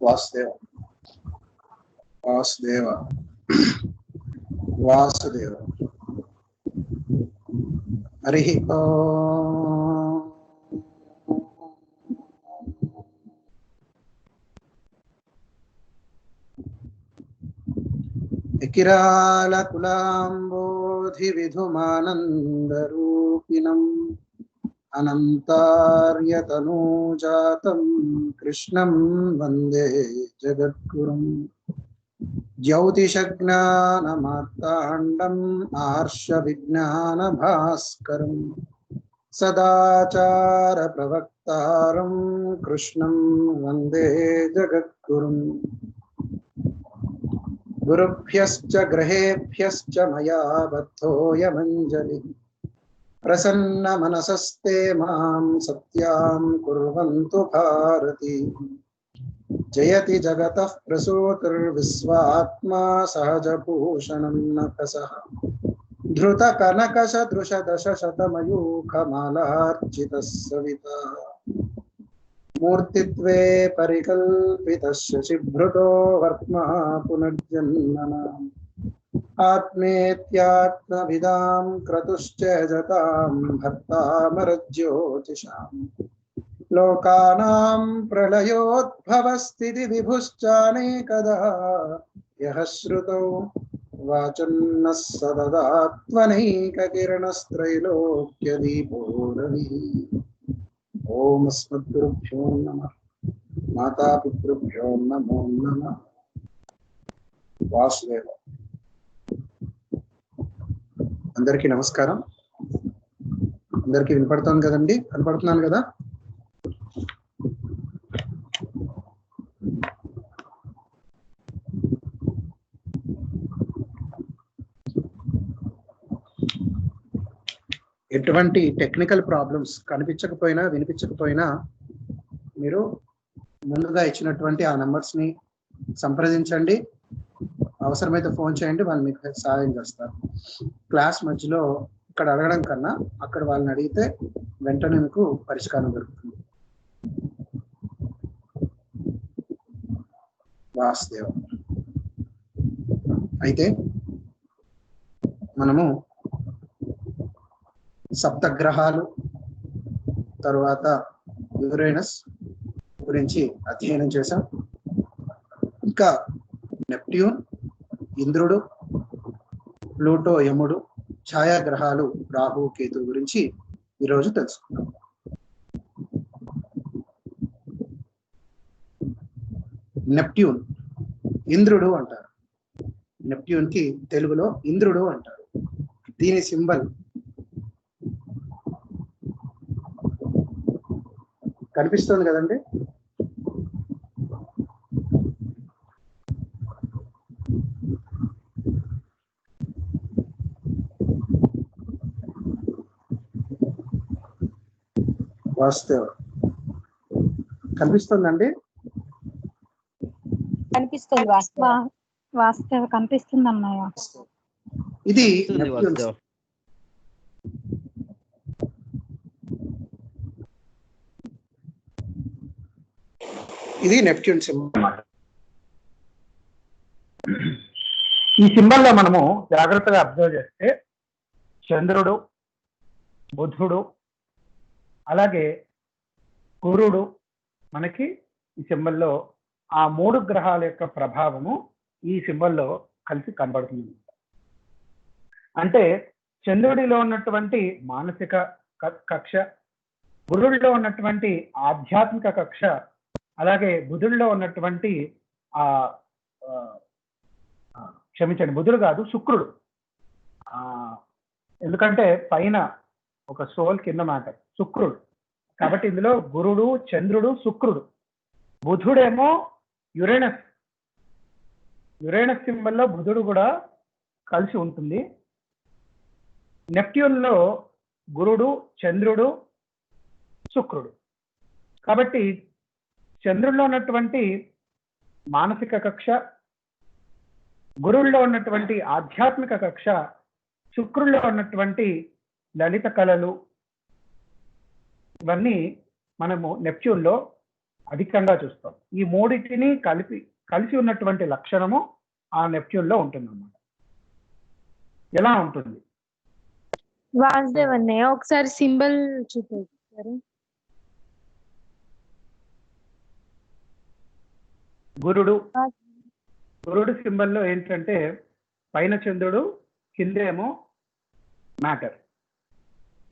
वासुदेव वासुदेव वासुदेव हरि ओम। किरालकुलाम्बोधि विधुमानन्दरूपिणम् अनन्तार्यतनूजातं कृष्णं वन्दे जगद्गुरुम्। ज्योतिषज्ञानमार्ताण्डम् आर्षविज्ञानभास्करम् सदाचारप्रवक्तारं कृष्णं वन्दे जगद्गुरुम्। गुरुभ्यश्च ग्रहेभ्यश्च मया बद्धोऽयमञ्जलिः। प्रसन्नमनसस्ते मां सत्यां कुर्वन्तु भारती। जयति जगतः प्रसूतिर्विश्वात्मा सहजभूषणं नखसः धृतकनकसदृशदशशतमयूखमालार्चितः सविता मूर्तित्वे परिकल्पितस्य शिभृतो वर्त्मः पुनर्जन्मनाम् आत्मेत्यात्मविदां क्रतुश्च जतां भर्तामरज्योतिषाम् लोकानां प्रलयोद्भवस्थितिविभुश्चानेकदा यः श्रुतौ वाचन्नः सददात्मनैककिरणस्त्रैलोक्यदीपो रविः। ओम अस्मद्गुरुभ्यो नमः। मातापितृभ्यो नमो नमः। वासुदेव అందరికీ నమస్కారం. అందరికీ వినపడుతోంది కదండి? కనపడుతున్నాను కదా? ఎటువంటి టెక్నికల్ ప్రాబ్లమ్స్ కనిపించకపోయినా వినిపించకపోయినా మీరు ముందుగా ఇచ్చినటువంటి ఆ నంబర్స్ని సంప్రదించండి. అవసరమైతే ఫోన్ చేయండి, వాళ్ళు మీకు సహాయం చేస్తారు. క్లాస్ మధ్యలో ఇక్కడ అడగడం కన్నా అక్కడ వాళ్ళని అడిగితే వెంటనే మీకు పరిష్కారం దొరుకుతుంది. వాసుదేవ. అయితే మనము సప్తగ్రహాలు తరువాత యురేనస్ గురించి అధ్యయనం చేశాం. ఇంకా నెప్ట్యూన్, ఇంద్రుడు, ప్లూటో, యముడు, ఛాయాగ్రహాలు రాహు, కేతు గురించి ఈరోజు తెలుసుకుందాం. నెప్ట్యూన్ ఇంద్రుడు అంటారు. నెప్ట్యూన్ కి తెలుగులో ఇంద్రుడు అంటారు. దీని సింబల్ కనిపిస్తుంది కదండి? వాస్తవ కనిపిస్తుందండి? కనిపిస్తుంది. వాస్తవ కనిపిస్తుంది అన్నయ్య. ఇది ఇది నెప్ట్యూన్ సింబల్. ఈ సింబల్లో మనము జాగ్రత్తగా అబ్జర్వ్ చేస్తే చంద్రుడు, బుధుడు, అలాగే గురుడు మనకి ఈ సింబల్లో ఆ మూడు గ్రహాల యొక్క ప్రభావము ఈ సింబల్లో కలిసి కనబడుతుంది. అంటే చంద్రుడిలో ఉన్నటువంటి మానసిక కక్ష, గురుడిలో ఉన్నటువంటి ఆధ్యాత్మిక కక్ష, అలాగే బుధుడిలో ఉన్నటువంటి క్షమించండి, బుధుడు కాదు, శుక్రుడు. ఎందుకంటే పైన ఒక సోల్, కింద మ్యాటర్ శుక్రుడు. కాబట్టి ఇందులో గురుడు, చంద్రుడు, శుక్రుడు. బుధుడేమో యురేనస్. యురేనస్ సింబల్లో బుధుడు కూడా కలిసి ఉంటుంది. నెప్ట్యూన్లో గురుడు, చంద్రుడు, శుక్రుడు. కాబట్టి చంద్రుడిలో ఉన్నటువంటి మానసిక కక్ష, గురువుల్లో ఉన్నటువంటి ఆధ్యాత్మిక కక్ష, శుక్రుల్లో ఉన్నటువంటి లలిత కళలు, ఇవన్నీ మనము నెప్ట్యూన్లో అధికంగా చూస్తాం. ఈ మూడింటిని కలిసి ఉన్నటువంటి లక్షణము ఆ నెప్ట్యూన్ లో ఉంటుంది అన్నమాట. ఎలా ఉంటుంది? వాసుదేవ్ అన్నయ్య ఒకసారి సింబల్ చూపించారు. గురుడు సింబల్లో ఏంటంటే పైన చంద్రుడు, కిందేమో మ్యాటర్.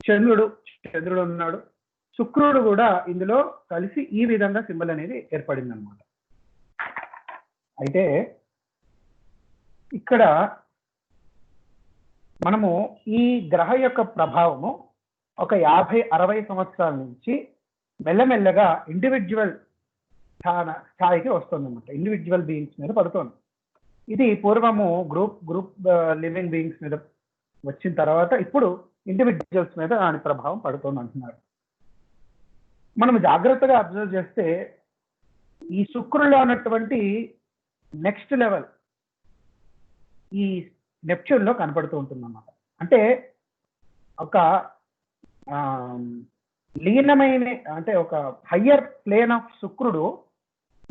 చంద్రుడు ఉన్నాడు, శుక్రుడు కూడా ఇందులో కలిసి ఈ విధంగా సింబల్ అనేది ఏర్పడింది అనమాట. అయితే ఇక్కడ మనము ఈ గ్రహ యొక్క ప్రభావము ఒక 50-60 సంవత్సరాల నుంచి మెల్లమెల్లగా ఇండివిజువల్ స్థాయికి వస్తుంది అనమాట. ఇండివిజువల్ బీయింగ్స్ మీద పడుతుంది. ఇది పూర్వము గ్రూప్ లివింగ్ బీయింగ్స్ మీద వచ్చిన తర్వాత ఇప్పుడు ఇండివిజువల్స్ మీద దాని ప్రభావం పడుతుంది అంటున్నారు. మనం జాగ్రత్తగా అబ్జర్వ్ చేస్తే ఈ శుక్రుల్లో ఉన్నటువంటి నెక్స్ట్ లెవెల్ ఈ నెప్ట్యూన్ లో కనపడుతూ ఉంటుంది అన్నమాట. అంటే ఒక లీనమైన అంటే ఒక హయ్యర్ ప్లేన్ ఆఫ్ శుక్రుడు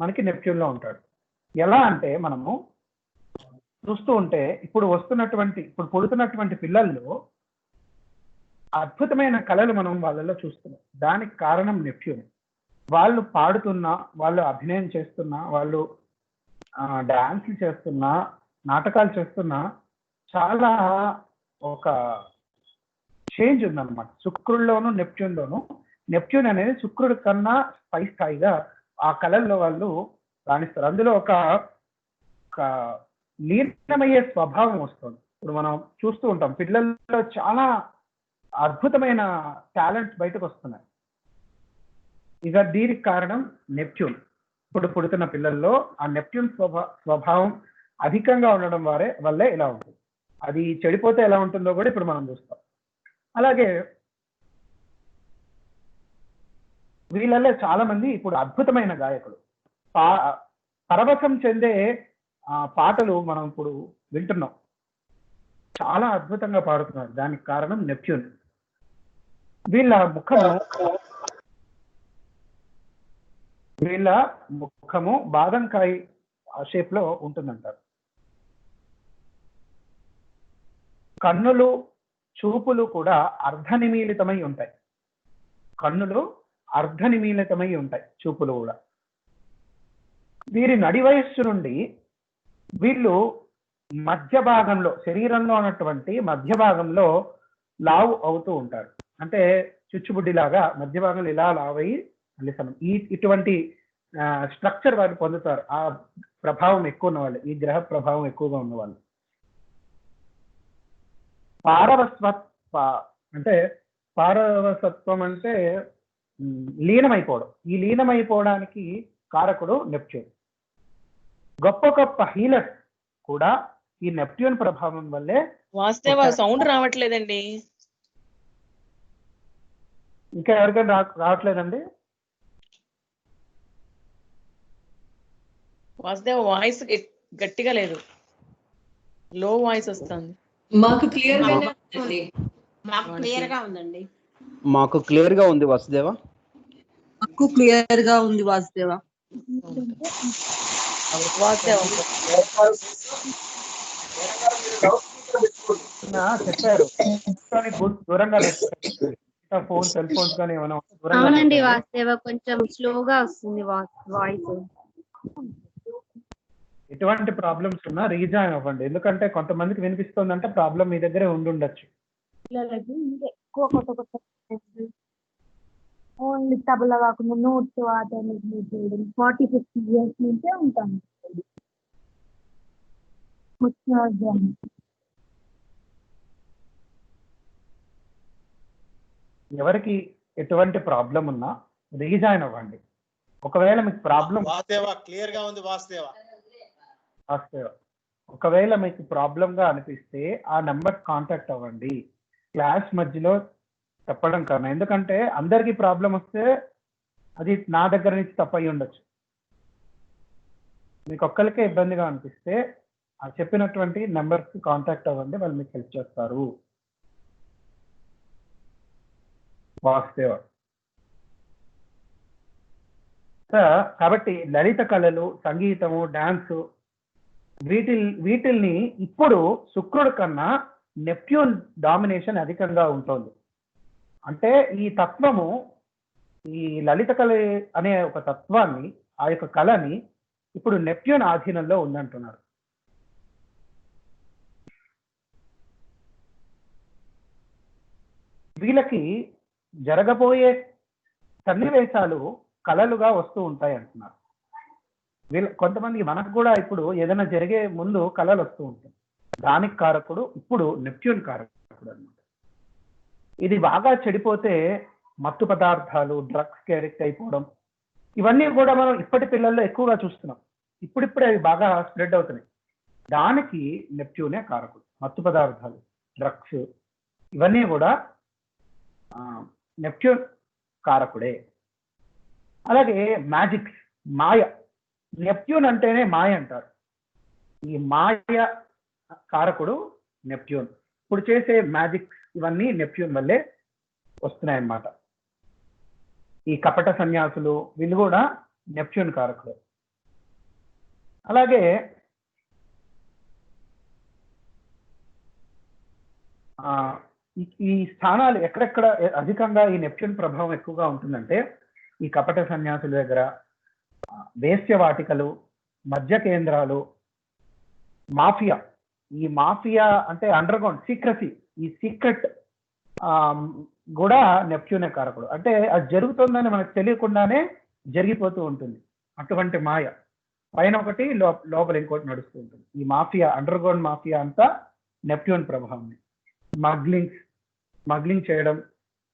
మనకి నెప్ట్యూన్ లో ఉంటాడు. ఎలా అంటే మనము చూస్తూ ఉంటే ఇప్పుడు పుడుతున్నటువంటి పిల్లల్లో అద్భుతమైన కళలు మనం వాళ్ళలో చూస్తున్నాం. దానికి కారణం నెప్ట్యూన్. వాళ్ళు పాడుతున్నా, వాళ్ళు అభినయం చేస్తున్నా, వాళ్ళు డాన్స్లు చేస్తున్నా, నాటకాలు చేస్తున్నా చాలా ఒక చేంజ్ ఉందన్నమాట శుక్రుల్లోను నెప్ట్యూన్లోను. నెప్ట్యూన్ అనేది శుక్రుడి కన్నా పై స్థాయిగా ఆ కళల్లో వాళ్ళు రాణిస్తారు. అందులో ఒక లీనమయ్యే స్వభావం వస్తుంది. ఇప్పుడు మనం చూస్తూ ఉంటాం పిల్లల్లో చాలా అద్భుతమైన టాలెంట్స్ బయటకు వస్తున్నాయి. ఇక దీనికి కారణం నెప్ట్యూన్. ఇప్పుడు పుడుతున్న పిల్లల్లో ఆ నెప్ట్యూన్ స్వభావం అధికంగా ఉండడం వల్లే ఇలా ఉంటుంది. అది చెడిపోతే ఎలా ఉంటుందో కూడా ఇప్పుడు మనం చూస్తాం. అలాగే వీళ్ళల్లో చాలా మంది ఇప్పుడు అద్భుతమైన గాయకులు, పరవశం చెందే పాటలు మనం ఇప్పుడు వింటున్నాం. చాలా అద్భుతంగా పాడుతున్నారు. దానికి కారణం నెప్ట్యూన్. వీళ్ళ ముఖము బాదంకాయ షేప్ లో ఉంటుందంటారు. కన్నులు, చూపులు కూడా అర్ధనిమీలితమై ఉంటాయి. కన్నులు అర్ధనిమీలితమై ఉంటాయి, చూపులు కూడా. వీరి నడి వయస్సు నుండి వీళ్ళు మధ్య భాగంలో, శరీరంలో ఉన్నటువంటి మధ్య భాగంలో లావు అవుతూ ఉంటారు. అంటే చుచ్చుబుడ్డిలాగా మధ్య భాగంలో ఇలా లావయ్యి ఇటువంటి స్ట్రక్చర్ వారు పొందుతారు. ఆ ప్రభావం ఎక్కువ ఉన్న వాళ్ళు, ఈ గ్రహ ప్రభావం ఎక్కువగా ఉన్న వాళ్ళు. పారవసత్వం అంటే లీనమైపోవడం. ఈ లీనమైపోవడానికి కారకుడు నెప్ట్యూన్. గొప్ప గొప్ప హీలర్స్ కూడా ఈ నెప్ట్యూన్ ప్రభావం వల్లే. వాస్తవ సౌండ్ రావట్లేదండి. ఇంకా ఎవరికైనా రావట్లేదండి? వాస్తవ వాయిస్ గట్టిగా లేదు, లో వాయిస్ వస్తుంది. మాకు క్లియర్ గా ఉందండి. మాకు క్లియర్ గా ఉంది వాసుదేవ. మాకు క్లియర్ గా ఉంది వాసుదేవ. చెప్పారు దూరంగా ఫోన్, సెల్ ఫోన్స్ కానీ ఏమైనా అవునండి వాసుదేవ, కొంచెం స్లోగా వస్తుంది వాయిస్. ఎటువంటి ప్రాబ్లమ్స్ ఉన్నా రీజాయిన్ అవ్వండి. ఎందుకంటే కొంతమందికి వినిపిస్తుందంటే ప్రాబ్లం మీ దగ్గరే ఉండుండొచ్చు. ఎక్కువ కొత్త ఓన్లీ తబలా కాకుండా నోట్స్ వాటర్ 40-50 years నుంచే ఉంటాను. ఎవరికి ఎటువంటి ప్రాబ్లం ఉన్నా రీజాయిన్ అవ్వండి. ఒకవేళ మీకు ప్రాబ్లం క్లియర్ గా ఉంది వాసుదేవ. ఒకవేళ మీకు ప్రాబ్లం గా అనిపిస్తే ఆ నెంబర్ కాంటాక్ట్ అవ్వండి. క్లాస్ మధ్యలో చెప్పడం కన్నా, ఎందుకంటే అందరికి ప్రాబ్లం వస్తే అది నా దగ్గర నుంచి తప్పయి ఉండొచ్చు. మీకు ఒక్కరికే ఇబ్బందిగా అనిపిస్తే ఆ చెప్పినటువంటి నెంబర్స్ కాంటాక్ట్ అవ్వండి, వాళ్ళు మీకు హెల్ప్ చేస్తారు. వాసుదేవ. కాబట్టి లలిత కళలు, సంగీతము, డాన్సు వీటిల్ని ఇప్పుడు శుక్రుడి కన్నా నెప్ట్యూన్ డామినేషన్ అధికంగా ఉంటుంది. అంటే ఈ తత్వము, ఈ లలిత కళ అనే ఒక తత్వాన్ని, ఆ యొక్క కళని ఇప్పుడు నెప్ట్యూన్ ఆధీనంలో ఉందంటున్నారు. వీళ్ళకి జరగబోయే సన్నివేశాలు కళలుగా వస్తూ ఉంటాయి అంటున్నారు. కొంతమంది మనకు కూడా ఇప్పుడు ఏదైనా జరిగే ముందు కళలు వస్తూ ఉంటాయి. దానికి కారకుడు ఇప్పుడు నెప్ట్యూన్ కారకుడు అన్నమాట. ఇది బాగా చెడిపోతే మత్తు పదార్థాలు, డ్రగ్స్ కి అడిక్ట్ అయిపోవడం, ఇవన్నీ కూడా మనం ఇప్పటి పిల్లల్లో ఎక్కువగా చూస్తున్నాం. ఇప్పుడిప్పుడే అవి బాగా స్ప్రెడ్ అవుతున్నాయి. దానికి నెప్ట్యూనే కారకుడు. మత్తు పదార్థాలు, డ్రగ్స్ ఇవన్నీ కూడా నెప్ట్యూన్ కారకుడే. అలాగే మ్యాజిక్, మాయ, నెప్ట్యూన్ అంటేనే మాయ అంటారు. ఈ మాయ కారకుడు నెప్ట్యూన్. ఇప్పుడు చేసే మ్యాజిక్ ఇవన్నీ నెప్ట్యూన్ వల్లే వస్తున్నాయన్నమాట. ఈ కపట సన్యాసులు వీళ్ళు కూడా నెప్ట్యూన్ కారకుడు. అలాగే ఈ స్థానాలు ఎక్కడెక్కడ అధికంగా ఈ నెప్ట్యూన్ ప్రభావం ఎక్కువగా ఉంటుందంటే ఈ కపట సన్యాసుల దగ్గర, వేశ్యవాటికలు, మద్య కేంద్రాలు, మాఫియా. ఈ మాఫియా అంటే అండర్ గ్రౌండ్ సీక్రసీ, ఈ సీక్రెట్ కూడా నెప్ట్యూనే కారకుడు. అంటే అది జరుగుతుందని మనకు తెలియకుండానే జరిగిపోతూ ఉంటుంది. అటువంటి మాయ, పైన ఒకటి లోపల ఇంకోటి నడుస్తూ ఉంటుంది. ఈ మాఫియా, అండర్ గ్రౌండ్ మాఫియా అంతా నెప్ట్యూన్ ప్రభావం. స్మగ్లింగ్ చేయడం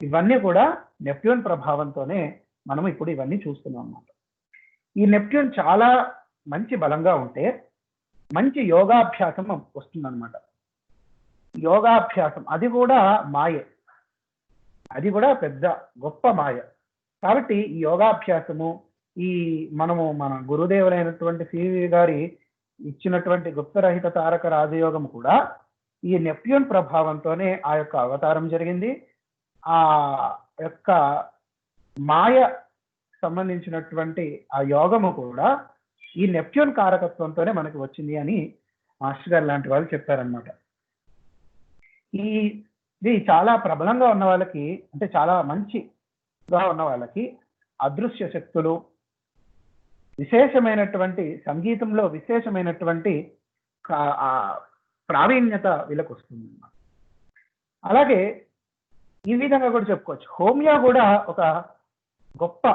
ఇవన్నీ కూడా నెప్ట్యూన్ ప్రభావంతోనే మనం ఇప్పుడు ఇవన్నీ చూస్తున్నాం అన్నమాట. ఈ నెప్ట్యూన్ చాలా మంచి బలంగా ఉంటే మంచి యోగాభ్యాసం వస్తుందన్నమాట. యోగాభ్యాసం అది కూడా మాయే, అది కూడా పెద్ద గొప్ప మాయ. కాబట్టి ఈ యోగాభ్యాసము, ఈ మన గురుదేవులైనటువంటి సివి గారి ఇచ్చినటువంటి గుప్తరహిత తారక రాజయోగం కూడా ఈ నెప్ట్యూన్ ప్రభావంతోనే ఆ యొక్క అవతారం జరిగింది. ఆ యొక్క మాయ సంబంధించినటువంటి ఆ యోగము కూడా ఈ నెప్ట్యూన్ కారకత్వంతోనే మనకి వచ్చింది అని మాస్టర్ గారు లాంటి వాళ్ళు చెప్పారనమాట. ఇది చాలా ప్రబలంగా ఉన్న వాళ్ళకి, అంటే చాలా మంచిగా ఉన్న వాళ్ళకి అదృశ్య శక్తులు, విశేషమైనటువంటి సంగీతంలో విశేషమైనటువంటి ప్రావీణ్యత వీళ్ళకి వస్తుంది అన్నమాట. అలాగే ఈ విధంగా కూడా చెప్పుకోవచ్చు, హోమియో కూడా ఒక గొప్ప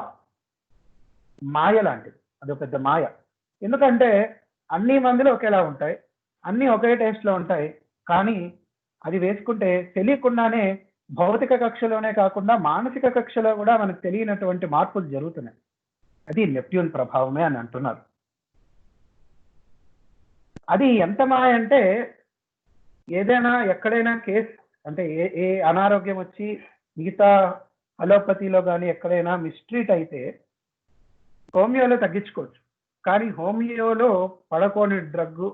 మాయ లాంటిది. అది పెద్ద మాయ. ఎందుకంటే అన్ని మందులు ఒకేలా ఉంటాయి, అన్ని ఒకే టేస్ట్ లో ఉంటాయి. కానీ అది వేసుకుంటే తెలియకుండానే భౌతిక కక్షలోనే కాకుండా మానసిక కక్షలో కూడా మనకు తెలియనటువంటి మార్పులు జరుగుతున్నాయి. అది నెప్ట్యూన్ ప్రభావమే అని అంటున్నారు. అది ఎంత మాయ అంటే ఏదైనా ఎక్కడైనా కేసు, అంటే ఏ అనారోగ్యం వచ్చి మిగతా అలోపతిలో కానీ ఎక్కడైనా మిస్ట్రీట్ అయితే హోమియోలో తగ్గించుకోవచ్చు. కానీ హోమియోలో పడకోని డ్రగ్,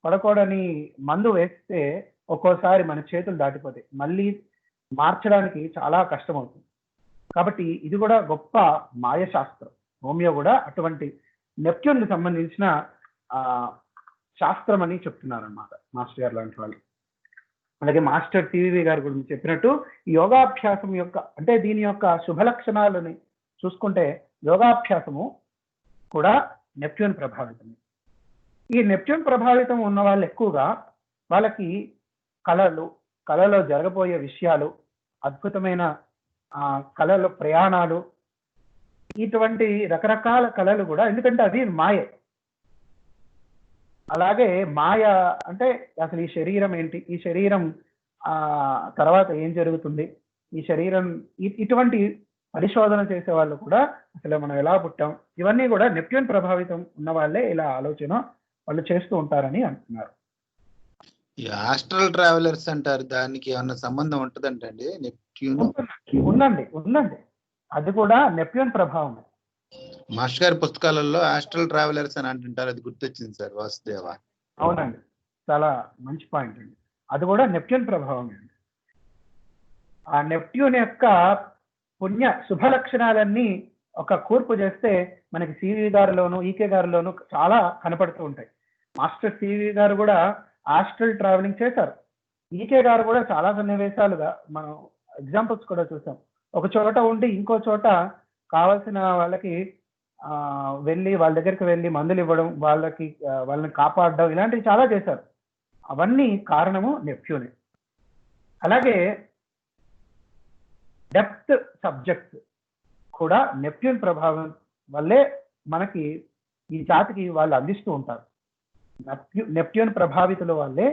పడకూడని మందు వేస్తే ఒక్కోసారి మన చేతులు దాటిపోతాయి, మళ్ళీ మార్చడానికి చాలా కష్టం అవుతుంది. కాబట్టి ఇది కూడా గొప్ప మాయ శాస్త్రం. హోమియో కూడా అటువంటి నెప్ట్యూన్కి సంబంధించిన శాస్త్రం అని చెప్తున్నారు అన్నమాట మాస్టర్ గారు లాంటి వాళ్ళు. అలాగే మాస్టర్ సివి గారు గురించి చెప్పినట్టు యోగాభ్యాసం యొక్క, అంటే దీని యొక్క శుభ లక్షణాలని చూసుకుంటే యోగాభ్యాసము కూడా నెప్ట్యూన్ ప్రభావితమే. ఈ నెప్ట్యూన్ ప్రభావితం ఉన్న వాళ్ళు ఎక్కువగా వాళ్ళకి కళలో జరగబోయే విషయాలు, అద్భుతమైన కళలు, ప్రయాణాలు, ఇటువంటి రకరకాల కళలు కూడా, ఎందుకంటే అది మాయే. అలాగే మాయ అంటే అసలు ఈ శరీరం ఏంటి, ఈ శరీరం తర్వాత ఏం జరుగుతుంది, ఈ శరీరం, ఇటువంటి పరిశోధన చేసే వాళ్ళు కూడా అసలు మనం ఎలా పుట్టాం, ఇవన్నీ కూడా నెప్ట్యూన్ ప్రభావితం ఉన్న వాళ్ళే ఇలా ఆలోచన వాళ్ళు చేస్తూ ఉంటారని అంటున్నారు. ఈ ఆస్ట్రల్ ట్రావెలర్స్ అంటారు, దానికి ఏమన్నా సంబంధం ఉంటుందంటండి నెప్ట్యూన్? ఉందండి, అది కూడా నెప్ట్యూన్ ప్రభావం. మాస్టర్ గారి పుస్తకాలలో ఆస్ట్రల్ ట్రావెలర్స్ అని అంటుంటారు, అది గుర్తొచ్చింది సార్ వాసుదేవ. అవునండి, చాలా మంచి పాయింట్ అండి. అది కూడా నెప్ట్యూన్ ప్రభావం అండి. ఆ నెప్ట్యూన్ యొక్క పుణ్య శుభ లక్షణాలన్నీ ఒక కూర్పు చేస్తే మనకి సివి గారిలోను ఈకే గారిలోను చాలా కనపడుతూ ఉంటాయి. మాస్టర్ సివి గారు కూడా ఆస్ట్రల్ ట్రావెలింగ్ చేశారు. ఈకే గారు కూడా చాలా సన్నివేశాలుగా మనం ఎగ్జాంపుల్స్ కూడా చూసాం. ఒక చోట ఉండి ఇంకో చోట కావాల్సిన వాళ్ళకి వెళ్ళి వాళ్ళ దగ్గరికి వెళ్ళి మందులు ఇవ్వడం, వాళ్ళని కాపాడడం, ఇలాంటివి చాలా చేశారు. అవన్నీ కారణము నెప్ట్యూనే. అలాగే డెప్త్ సబ్జెక్ట్స్ కూడా నెప్ట్యూన్ ప్రభావం వల్లే మనకి ఈ జాతికి వాళ్ళు అందిస్తూ ఉంటారు. నెప్ట్యూన్ ప్రభావితుల వల్లే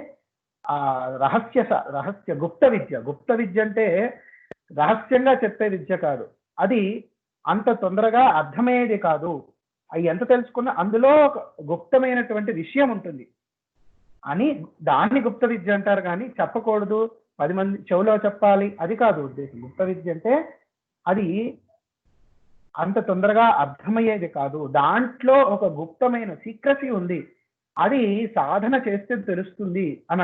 ఆ రహస్య గుప్త విద్య అంటే రహస్యంగా చెప్పే విద్య కాదు, అది అంత తొందరగా అర్థమయ్యేది కాదు. అవి ఎంత తెలుసుకున్నా అందులో గుప్తమైనటువంటి విషయం ఉంటుంది అని దాన్ని గుప్త విద్య అంటారు. కానీ చెప్పకూడదు, 10 మంది చెవులో చెప్పాలి, అది కాదు ఉద్దేశం. గుప్త విద్య అంటే అది అంత తొందరగా అర్థమయ్యేది కాదు, దాంట్లో ఒక గుప్తమైన సీక్రసీ ఉంది, అది సాధన చేస్తే తెలుస్తుంది అని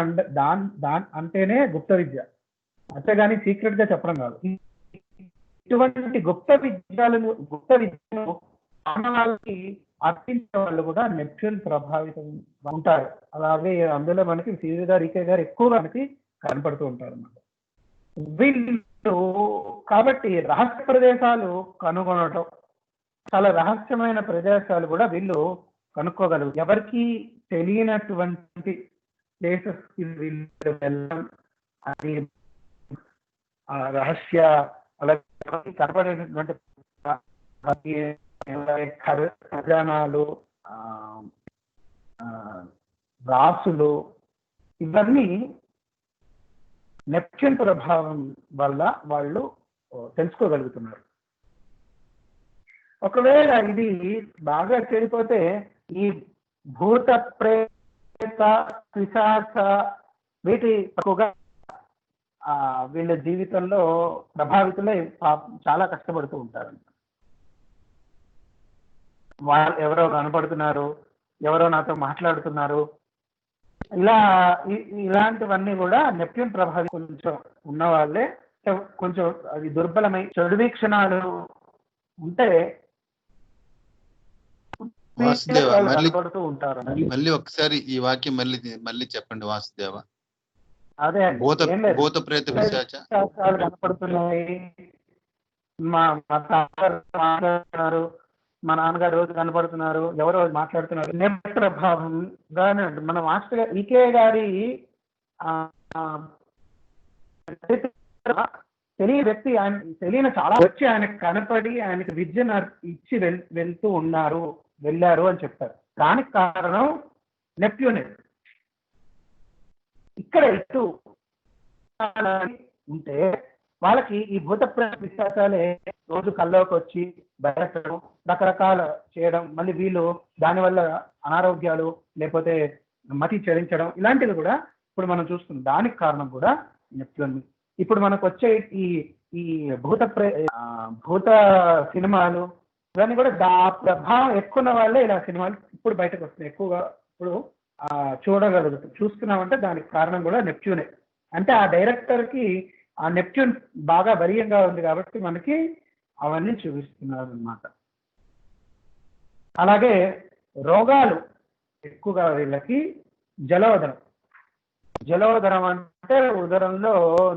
అంటేనే గుప్త విద్య, అంతేగాని సీక్రెట్ గా చెప్పడం కాదు. ఇటువంటి గుప్త విద్యను మానవాళికి అర్పించే వాళ్ళు కూడా నెప్ట్యూన్ ప్రభావితం ఉంటారు. అలాగే అందులో మనకి సివి గారు ఈకే గారు ఎక్కువగా మనకి కనపడుతూ ఉంటారు అన్నమాట. వీళ్ళు కాబట్టి రహస్య ప్రదేశాలు కనుగొనడం, చాలా రహస్యమైన ప్రదేశాలు కూడా వీళ్ళు కనుక్కోగలరు. ఎవరికి తెలియనటువంటి ప్లేసెస్ కి వీళ్ళు వెళ్ళడం, అది రహస్య అలాగే కనపడేటటువంటి ఖజానాలు, రాసులు, ఇవన్నీ నెప్ట్యూన్ ప్రభావం వల్ల వాళ్ళు తెలుసుకోగలుగుతున్నారు. ఒకవేళ ఇది బాగా చెడిపోతే ఈ భూత ప్రేత పిశాచ వీటి ఎక్కువగా వీళ్ళ జీవితంలో ప్రభావితులై చాలా కష్టపడుతూ ఉంటారు. వాళ్ళు ఎవరో కనపడుతున్నారు, ఎవరో నాతో మాట్లాడుతున్నారు, ఇలాంటివన్నీ కూడా నెప్ట్యూన్ ప్రభావం కొంచెం ఉన్న వాళ్ళే. కొంచెం అది దుర్బలమై చెడు వీక్షణాలు ఉంటే వాసుదేవ కనపడుతూ ఉంటారు. మళ్ళీ ఒకసారి ఈ వాక్యం మళ్ళీ చెప్పండి వాసుదేవ. అదే భూత ప్రేత పిశాచ కనపడుతున్నాయి. మా తాతగారు మాట్లాడుతున్నారు, మా నాన్నగారు రోజు కనపడుతున్నారు, ఎవరో మాట్లాడుతున్నారు. నెప్ట్యూన్ ప్రభావంగానే మన మాస్టర్ ఈకే గారి తెలియని వ్యక్తి, ఆయన తెలియని చాలా వచ్చి ఆయనకు కనపడి ఆయనకు విద్యను ఇచ్చి వెళ్ళారు అని చెప్తారు. దానికి కారణం నెప్ట్యూనే. ఇక్కడ ఇటు ఉంటే వాళ్ళకి ఈ భూత పిశాచాలే రోజు కల్లోకి వచ్చి బయటడం, రకరకాల చేయడం, మళ్ళీ వీళ్ళు దానివల్ల అనారోగ్యాలు లేకపోతే మతి చెలించడం, ఇలాంటివి కూడా ఇప్పుడు మనం చూస్తున్నాం. దానికి కారణం కూడా నెప్ట్యూన్. ఇప్పుడు మనకు వచ్చే ఈ భూత సినిమాలు ఇవన్నీ కూడా ప్రభావం ఎక్కువ వాళ్ళే ఇలా సినిమాలు ఇప్పుడు బయటకు వస్తున్నాయి. ఎక్కువగా ఇప్పుడు చూస్తున్నామంటే దానికి కారణం కూడా నెప్ట్యూనే. అంటే ఆ డైరెక్టర్ కి ఆ నెప్ట్యూన్ బాగా బలీయంగా ఉంది కాబట్టి మనకి అవన్నీ చూపిస్తున్నారు అన్నమాట. అలాగే రోగాలు ఎక్కువగా వీళ్ళకి జలోదరం అంటే ఉదరంలో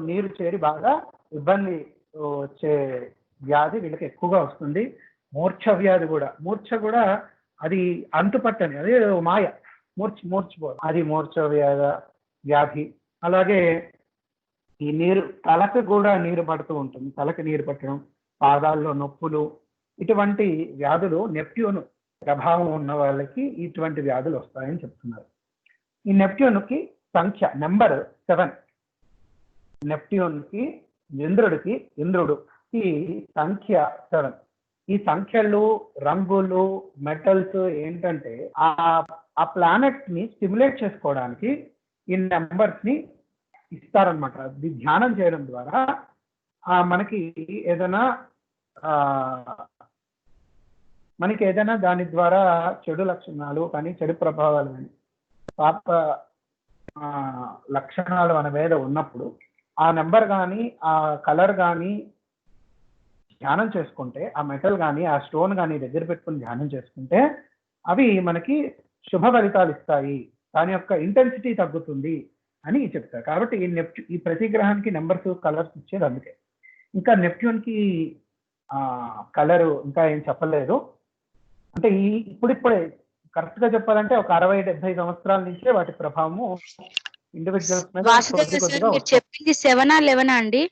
నీరు చేరి బాగా ఇబ్బంది వచ్చే వ్యాధి వీళ్ళకి ఎక్కువగా వస్తుంది. మూర్ఛ వ్యాధి కూడా, మూర్ఛ కూడా అది అంతుపట్టని, అదే మాయ, మూర్ఛపోదు, అది మూర్ఛ వ్యాధి. అలాగే ఈ నీరు తలకు కూడా నీరు పడుతూ ఉంటుంది, తలకి నీరు పట్టడం, పాదాల్లో నొప్పులు, ఇటువంటి వ్యాధులు నెప్ట్యూన్ ప్రభావం ఉన్న వాళ్ళకి ఇటువంటి వ్యాధులు వస్తాయని చెప్తున్నారు. ఈ నెప్ట్యూన్కి సంఖ్య నెంబర్ 7. నెప్ట్యూన్కి ఇంద్రుడికి సంఖ్య 7. ఈ సంఖ్యలు, రంగులు, మెటల్స్ ఏంటంటే ఆ ప్లానెట్ ని స్టిమ్యులేట్ చేసుకోవడానికి ఈ నెంబర్స్ ని ఇస్తారనమాట. ఇది ధ్యానం చేయడం ద్వారా మనకి ఏదైనా దాని ద్వారా చెడు లక్షణాలు కానీ చెడు ప్రభావాలు కానీ పాప లక్షణాలు మన మీద ఉన్నప్పుడు ఆ నెంబర్ కానీ ఆ కలర్ కానీ ధ్యానం చేసుకుంటే, ఆ మెటల్ కానీ ఆ స్టోన్ కానీ దగ్గర పెట్టుకుని ధ్యానం చేసుకుంటే అవి మనకి శుభ ఫలితాలు ఇస్తాయి, దాని యొక్క ఇంటెన్సిటీ తగ్గుతుంది అని చెప్తారు. కాబట్టి ఈ ప్రతి గ్రహానికి నెంబర్స్ కలర్స్ ఇచ్చేది అందుకే. ఇంకా నెప్ట్యూన్ కి కలర్ ఇంకా ఏం చెప్పలేదు. అంటే ఇప్పుడిప్పుడే కరెక్ట్ గా చెప్పాలంటే ఒక 60-70 సంవత్సరాల నుంచే వాటి ప్రభావము ఇండివిజువల్స్ మీద కొద్ది కొద్దిగా వస్తుంది. చెప్పింది 7 11 అండి?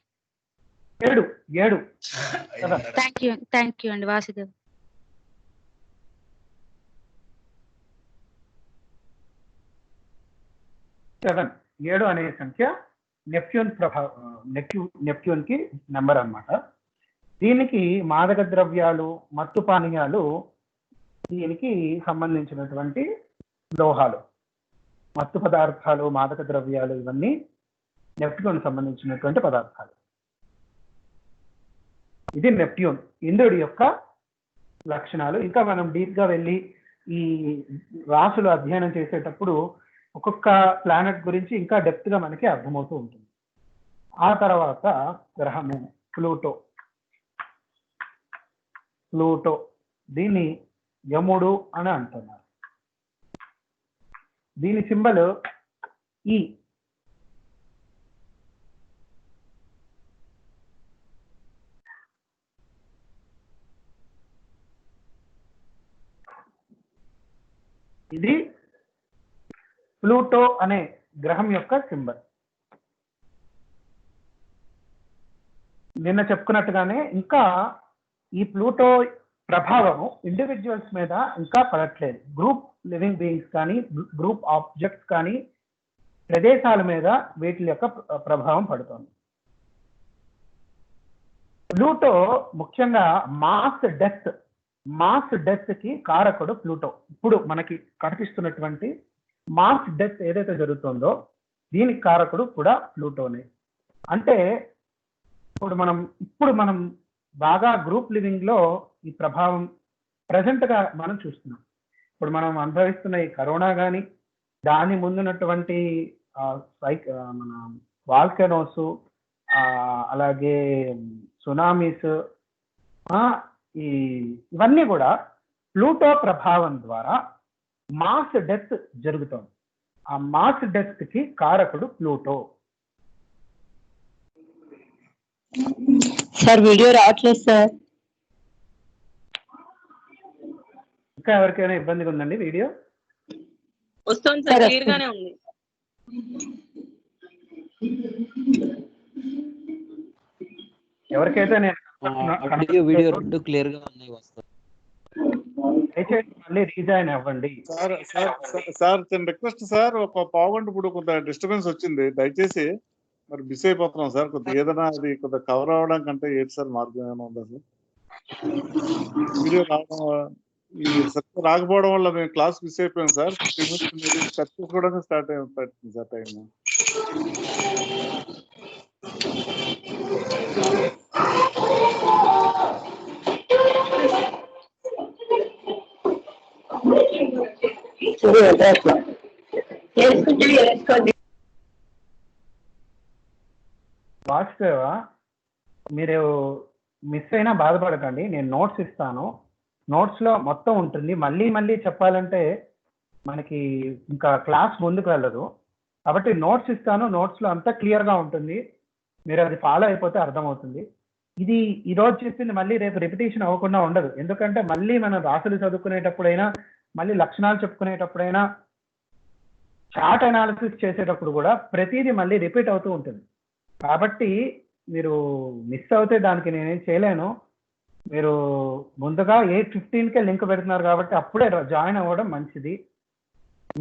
7 థ్యాంక్ యూ అండి వాసుదేవ్. 7 అనే సంఖ్య నెప్ట్యూన్ నెప్ట్యూన్ కి నెంబర్ అన్నమాట. దీనికి మాదక ద్రవ్యాలు, మత్తు పానీయాలు దీనికి సంబంధించినటువంటి లోహాలు, మత్తు పదార్థాలు, మాదక ద్రవ్యాలు ఇవన్నీ నెప్ట్యూన్ సంబంధించినటువంటి పదార్థాలు. ఇది నెప్ట్యూన్, ఇంద్రుడి యొక్క లక్షణాలు. ఇంకా మనం డీప్ గా వెళ్ళి ఈ రాసులు అధ్యయనం చేసేటప్పుడు ఒక్కొక్క ప్లానెట్ గురించి ఇంకా డెప్త్ గా మనకి అర్థమవుతూ ఉంటుంది. ఆ తర్వాత గ్రహము ప్లూటో. దీన్ని యముడు అని అంటున్నారు. దీని సింబల్ ఈ. ఇది ప్లూటో అనే గ్రహం యొక్క సింబల్. నిన్న చెప్పుకున్నట్టుగానే ఇంకా ఈ ప్లూటో ప్రభావము ఇండివిజువల్స్ మీద ఇంకా పడట్లేదు. గ్రూప్ లివింగ్ బీయింగ్స్ కానీ, గ్రూప్ ఆబ్జెక్ట్స్ కానీ, ప్రదేశాల మీద వీటి యొక్క ప్రభావం పడుతుంది. ప్లూటో ముఖ్యంగా మాస్ డెత్ కి కారకుడు ప్లూటో. ఇప్పుడు మనకి కనిపిస్తున్నటువంటి మాస్ డెత్ ఏదైతే జరుగుతుందో దీనికి కారకుడు కూడా ప్లూటోనే. అంటే ఇప్పుడు మనం బాగా గ్రూప్ లివింగ్ లో ఈ ప్రభావం ప్రజెంట్ గా మనం చూస్తున్నాం. ఇప్పుడు మనం అనుభవిస్తున్న ఈ కరోనా కానీ, దాని ముందున్నటువంటి మన వాల్కెనోస్, అలాగే సునామీస్, ఇవన్నీ కూడా ప్లూటో ప్రభావం ద్వారా మాస్ డెత్ జరుగుతుంది. ఆ మాస్ డెత్ కి కారకుడు ప్లూటో. సార్ వీడియో రావట్లేదు సార్. ఇంకా ఎవరికైనా ఇబ్బందిగా ఉందండి వీడియో? వస్తుంది సార్, క్లియర్ గానే ఉంది. ఎవరికైతే వీడియో రెండు క్లియర్ గా ఉన్నాయి. మళ్ళీ రీజాయిన్ అవ్వండి. సార్ చిన్న రిక్వెస్ట్ సార్, ఒక పావుగంట ఇప్పుడు కొంత డిస్టర్బెన్స్ వచ్చింది, దయచేసి మరి మిస్ అయిపోతున్నాం సార్. కొద్దిగా ఏదైనా అది కొద్దిగా కవర్ అవ్వడం కంటే ఏంటి సార్ మార్గం ఏమైనా ఉందా సార్? వీడియో రాకపోవడం వల్ల మేము క్లాస్ మిస్ అయిపోయాం సార్. చర్చ కూడా స్టార్ట్ అయిపోతుంది సార్ టైం. వాసుదేవ, మీరు మిస్ అయినా బాధపడకండి, నేను నోట్స్ ఇస్తాను. నోట్స్ లో మొత్తం ఉంటుంది. మళ్ళీ చెప్పాలంటే మనకి ఇంకా క్లాస్ ముందుకు వెళ్ళదు. కాబట్టి నోట్స్ ఇస్తాను, నోట్స్ లో అంతా క్లియర్ గా ఉంటుంది. మీరు అది ఫాలో అయిపోతే అర్థమవుతుంది. ఇది ఈ రోజు చెప్పింది మళ్ళీ రేపు రిపిటేషన్ అవ్వకుండా ఉండదు. ఎందుకంటే మళ్ళీ మనం రాసులు చదువుకునేటప్పుడైనా, మళ్ళీ లక్షణాలు చెప్పుకునేటప్పుడైనా, చార్ట్ అనాలిసిస్ చేసేటప్పుడు కూడా ప్రతిదీ మళ్ళీ రిపీట్ అవుతూ ఉంటుంది. కాబట్టి మీరు మిస్ అవుతే దానికి నేనేం చేయలేను. మీరు ముందుగా 8:15కే లింక్ పెడుతున్నారు కాబట్టి అప్పుడే జాయిన్ అవ్వడం మంచిది.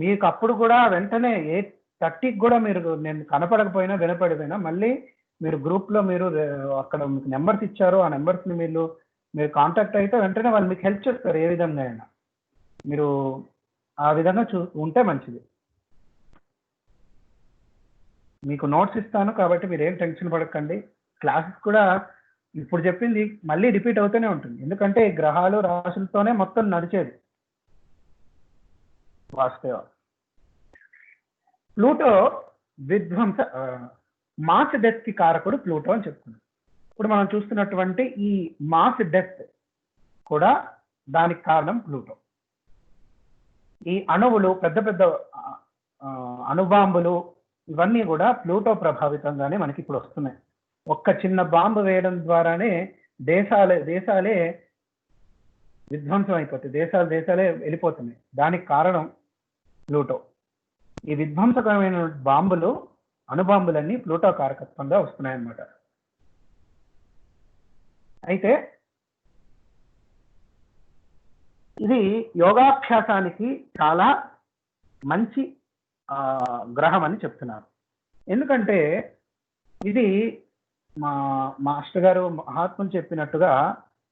మీకు అప్పుడు కూడా వెంటనే 8:30కి కూడా మీరు నేను కనపడకపోయినా వినపడిపోయినా మళ్ళీ మీరు గ్రూప్ లో మీరు అక్కడ మీకు నెంబర్స్ ఇచ్చారు, ఆ నెంబర్స్ ని మీరు కాంటాక్ట్ అయితే వెంటనే వాళ్ళు మీకు హెల్ప్ చేస్తారు. ఏ విధంగా అయినా మీరు ఆ విధంగా ఉంటే మంచిది. మీకు నోట్స్ ఇస్తాను కాబట్టి మీరు ఏం టెన్షన్ పడకండి. క్లాసెస్ కూడా ఇప్పుడు చెప్పింది మళ్ళీ రిపీట్ అవుతూనే ఉంటుంది. ఎందుకంటే గ్రహాలు రాశులతోనే మొత్తం నడిచేది. వాస్తవ ప్లూటో విధ్వంస మాస్ డెత్ కి కారకుడు ప్లూటో అని చెప్తున్నాడు. ఇప్పుడు మనం చూస్తున్నటువంటి ఈ మాస్ డెత్ కూడా దానికి కారణం ప్లూటో. ఈ అణువులు, పెద్ద పెద్ద అణుబాంబులు ఇవన్నీ కూడా ప్లూటో ప్రభావితంగానే మనకి ఇప్పుడు వస్తున్నాయి. ఒక్క చిన్న బాంబు వేయడం ద్వారానే దేశాలే విధ్వంసం అయిపోతాయి, దేశాలే వెళ్ళిపోతున్నాయి. దానికి కారణం ప్లూటో. ఈ విధ్వంసకరమైన బాంబులు, అణుబాంబులన్నీ ప్లూటో కారకత్వంగా వస్తున్నాయి అన్నమాట. అయితే ఇది యోగాభ్యాసానికి చాలా మంచి గ్రహం అని చెప్తున్నారు. ఎందుకంటే ఇది మా మాస్టర్ గారు మహాత్ములు చెప్పినట్టుగా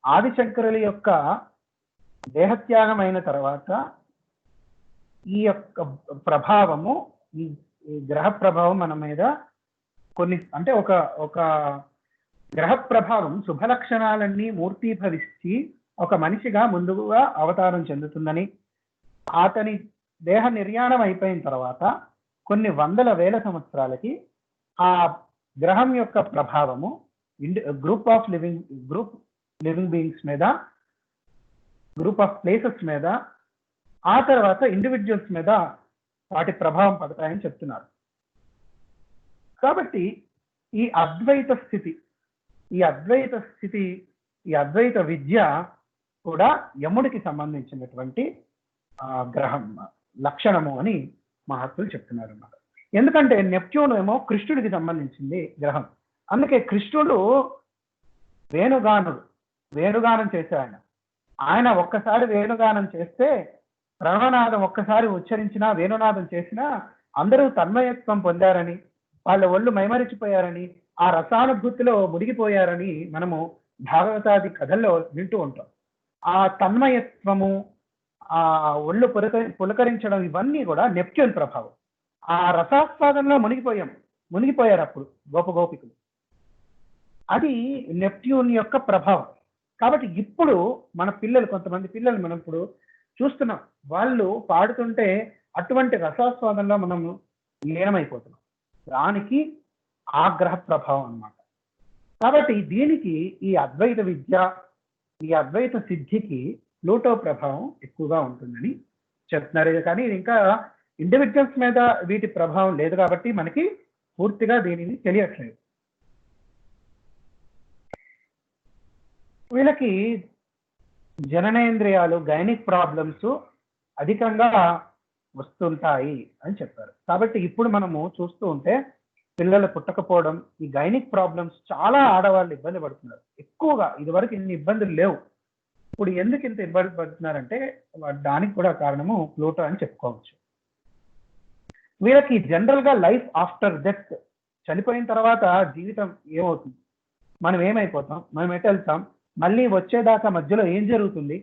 ఆదిశంకరుల యొక్క దేహత్యాగం అయిన తర్వాత ఈ యొక్క ప్రభావము, ఈ గ్రహ ప్రభావం మన మీద కొన్ని, అంటే ఒక గ్రహ ప్రభావం శుభ లక్షణాలన్నీ మూర్తీభవించి ఒక మనిషిగా ముందుగా అవతారం చెందుతుందని, అతని దేహ నిర్యాణం అయిపోయిన తర్వాత కొన్ని వందల వేల సంవత్సరాలకి ఆ గ్రహం యొక్క ప్రభావము గ్రూప్ లివింగ్ బీయింగ్స్ మీద, గ్రూప్ ఆఫ్ ప్లేసెస్ మీద, ఆ తర్వాత ఇండివిజువల్స్ మీద వాటి ప్రభావం పడతాయని చెప్తున్నారు. కాబట్టి ఈ అద్వైత స్థితి, ఈ అద్వైత విద్య కూడా యముడికి సంబంధించినటువంటి గ్రహం లక్షణము అని మహాత్ములు చెప్తున్నారు అన్నమాట. ఎందుకంటే నెప్ట్యూన్ ఏమో కృష్ణుడికి సంబంధించింది గ్రహం. అందుకే కృష్ణుడు వేణుగానం చేశాడు. ఆయన ఒక్కసారి వేణుగానం చేస్తే, ప్రణవనాదం ఒక్కసారి ఉచ్చరించినా, వేణునాదం చేసినా అందరూ తన్మయత్వం పొందారని, వాళ్ళ ఒళ్ళు మైమరిచిపోయారని, ఆ రసానుభూతిలో మునిగిపోయారని మనము భాగవతాది కథల్లో వింటూ ఉంటాం. ఆ తన్మయత్వము, ఆ ఒళ్ళు పులకరించడం, ఇవన్నీ కూడా నెప్ట్యూన్ ప్రభావం. ఆ రసాస్వాదంలో మునిగిపోయారు అప్పుడు గోపికలు. అది నెప్ట్యూన్ యొక్క ప్రభావం. కాబట్టి ఇప్పుడు మన కొంతమంది పిల్లలు మనం ఇప్పుడు చూస్తున్నాం, వాళ్ళు పాడుతుంటే అటువంటి రసాస్వాదంలో మనం లీనమైపోతున్నాం. దానికి ఆ గ్రహ ప్రభావం అన్నమాట. కాబట్టి దీనికి ఈ అద్వైత విద్య, ఈ అద్వైత సిద్ధికి ప్లూటో ప్రభావం ఎక్కువగా ఉంటుందని చెప్తున్నారు. కానీ ఇంకా ఇండివిజువల్స్ మీద వీటి ప్రభావం లేదు కాబట్టి మనకి పూర్తిగా దీనిని తెలియట్లేదు. వీళ్ళకి జననేంద్రియాలు, గైనిక్ ప్రాబ్లమ్స్ అధికంగా వస్తుంటాయి అని చెప్పారు. కాబట్టి ఇప్పుడు మనము చూస్తూ ఉంటే పిల్లలు పుట్టకపోవడం, ఈ గైనిక్ ప్రాబ్లమ్స్ చాలా ఆడవాళ్ళు ఇబ్బంది పడుతున్నారు ఎక్కువగా. ఇదివరకు ఇన్ని ఇబ్బందులు లేవు. ఇప్పుడు ఎందుకు ఇంత ఇబ్బంది పడుతున్నారంటే దానికి కూడా కారణము ప్లూటో అని చెప్పుకోవచ్చు. వీళ్ళకి జనరల్ గా లైఫ్ ఆఫ్టర్ డెత్, చనిపోయిన తర్వాత జీవితం ఏమవుతుంది, మనం ఏమైపోతాం, మనం ఎటు వెళ్తాం, మళ్ళీ వచ్చేదాకా మధ్యలో ఏం జరుగుతుంది,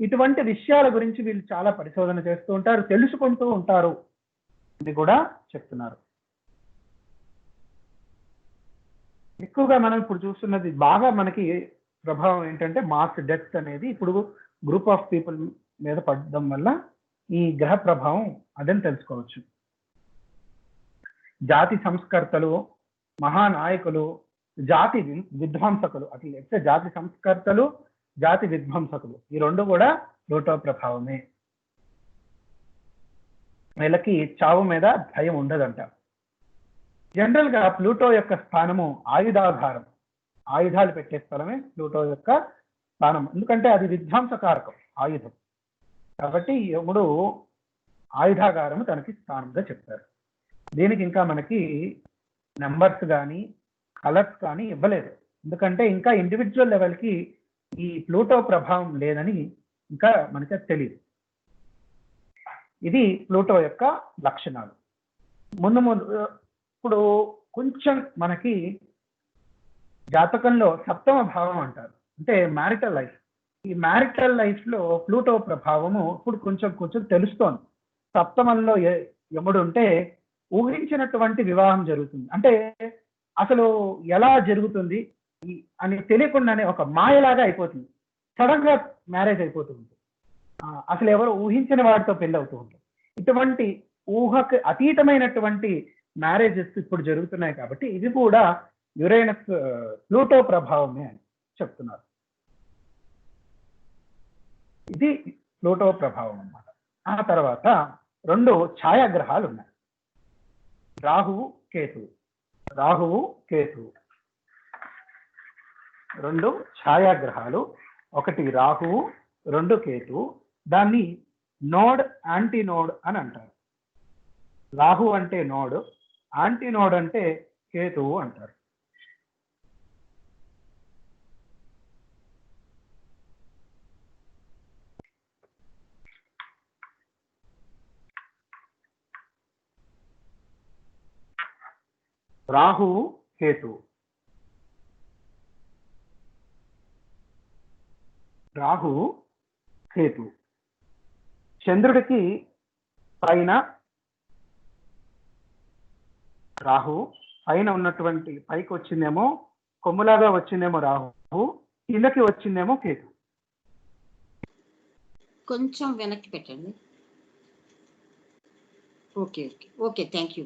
ఇటువంటి విషయాల గురించి వీళ్ళు చాలా పరిశోధన చేస్తూ ఉంటారు, తెలుసుకుంటూ ఉంటారు అని కూడా చెప్తున్నారు. ఎక్కువగా మనం ఇప్పుడు చూస్తున్నది బాగా మనకి ప్రభావం ఏంటంటే మాస్ డెత్ అనేది ఇప్పుడు గ్రూప్ ఆఫ్ పీపుల్ మీద పడడం వల్ల ఈ గ్రహ ప్రభావం అదని తెలుసుకోవచ్చు. జాతి సంస్కర్తలు, మహానాయకులు, జాతి విధ్వంసకులు, అట్లా జాతి సంస్కర్తలు, జాతి విధ్వంసకులు, ఈ రెండు కూడా ప్లూటో ప్రభావమే. వీళ్ళకి చావు మీద భయం ఉండదంట. జనరల్ గా ప్లూటో యొక్క స్థానము ఆయుధాగారం, ఆయుధాలు పెట్టే స్థలమే ప్లూటో యొక్క స్థానం. ఎందుకంటే అది విధ్వంసకారకం, ఆయుధం. కాబట్టి యముడు ఆయుధాగారము తనకి స్థానంగా చెప్తారు. దీనికి ఇంకా మనకి నెంబర్స్ కానీ కలర్స్ కానీ ఇవ్వలేదు. ఎందుకంటే ఇంకా ఇండివిజువల్ లెవెల్కి ఈ ప్లూటో ప్రభావం లేదని ఇంకా మనకి తెలియదు. ఇది ప్లూటో యొక్క లక్షణాలు. ఇప్పుడు కొంచెం మనకి జాతకంలో సప్తమ భావం అంటారు, అంటే మ్యారిటల్ లైఫ్. ఈ మ్యారిటల్ లైఫ్ లో ప్లూటో ప్రభావము ఇప్పుడు కొంచెం తెలుస్తోంది. సప్తమంలో యముడు ఉంటే ఊహించినటువంటి వివాహం జరుగుతుంది. అంటే అసలు ఎలా జరుగుతుంది అని తెలియకుండానే ఒక మాయలాగా అయిపోతుంది. సడన్ గా మ్యారేజ్ అయిపోతుంది. అసలు ఎవరు ఊహించిన వాడితో పెళ్లి అవుతూ ఉంటుంది. ఇటువంటి ఊహకు అతీతమైనటువంటి మ్యారేజెస్ ఇప్పుడు జరుగుతున్నాయి. కాబట్టి ఇది కూడా యురేనస్ ప్లూటో ప్రభావమే అని చెప్తున్నారు. ఇది ప్లూటో ప్రభావం అన్నమాట. ఆ తర్వాత 2 ఛాయాగ్రహాలు ఉన్నాయి, రాహువు కేతువు. రాహువు కేతువు 2 ఛాయాగ్రహాలు, ఒకటి రాహువు 2 కేతువు. దాన్ని నోడ్ యాంటీ నోడ్ అని అంటారు. రాహు అంటే నోడ్, యాంటీ నోడ్ అంటే కేతువు అంటారు. రాహువు కేతువు. రాహువు కేతువు చంద్రుడికి పైన, రాహువు పైన ఉన్నటువంటి, పైకి వచ్చిందేమో కొమ్ములాగా వచ్చిందేమో రాహువు, కిందకి వచ్చిందేమో కేతు. కొంచెం వెనక్కి పెట్టండి. Okay okay okay, thank you.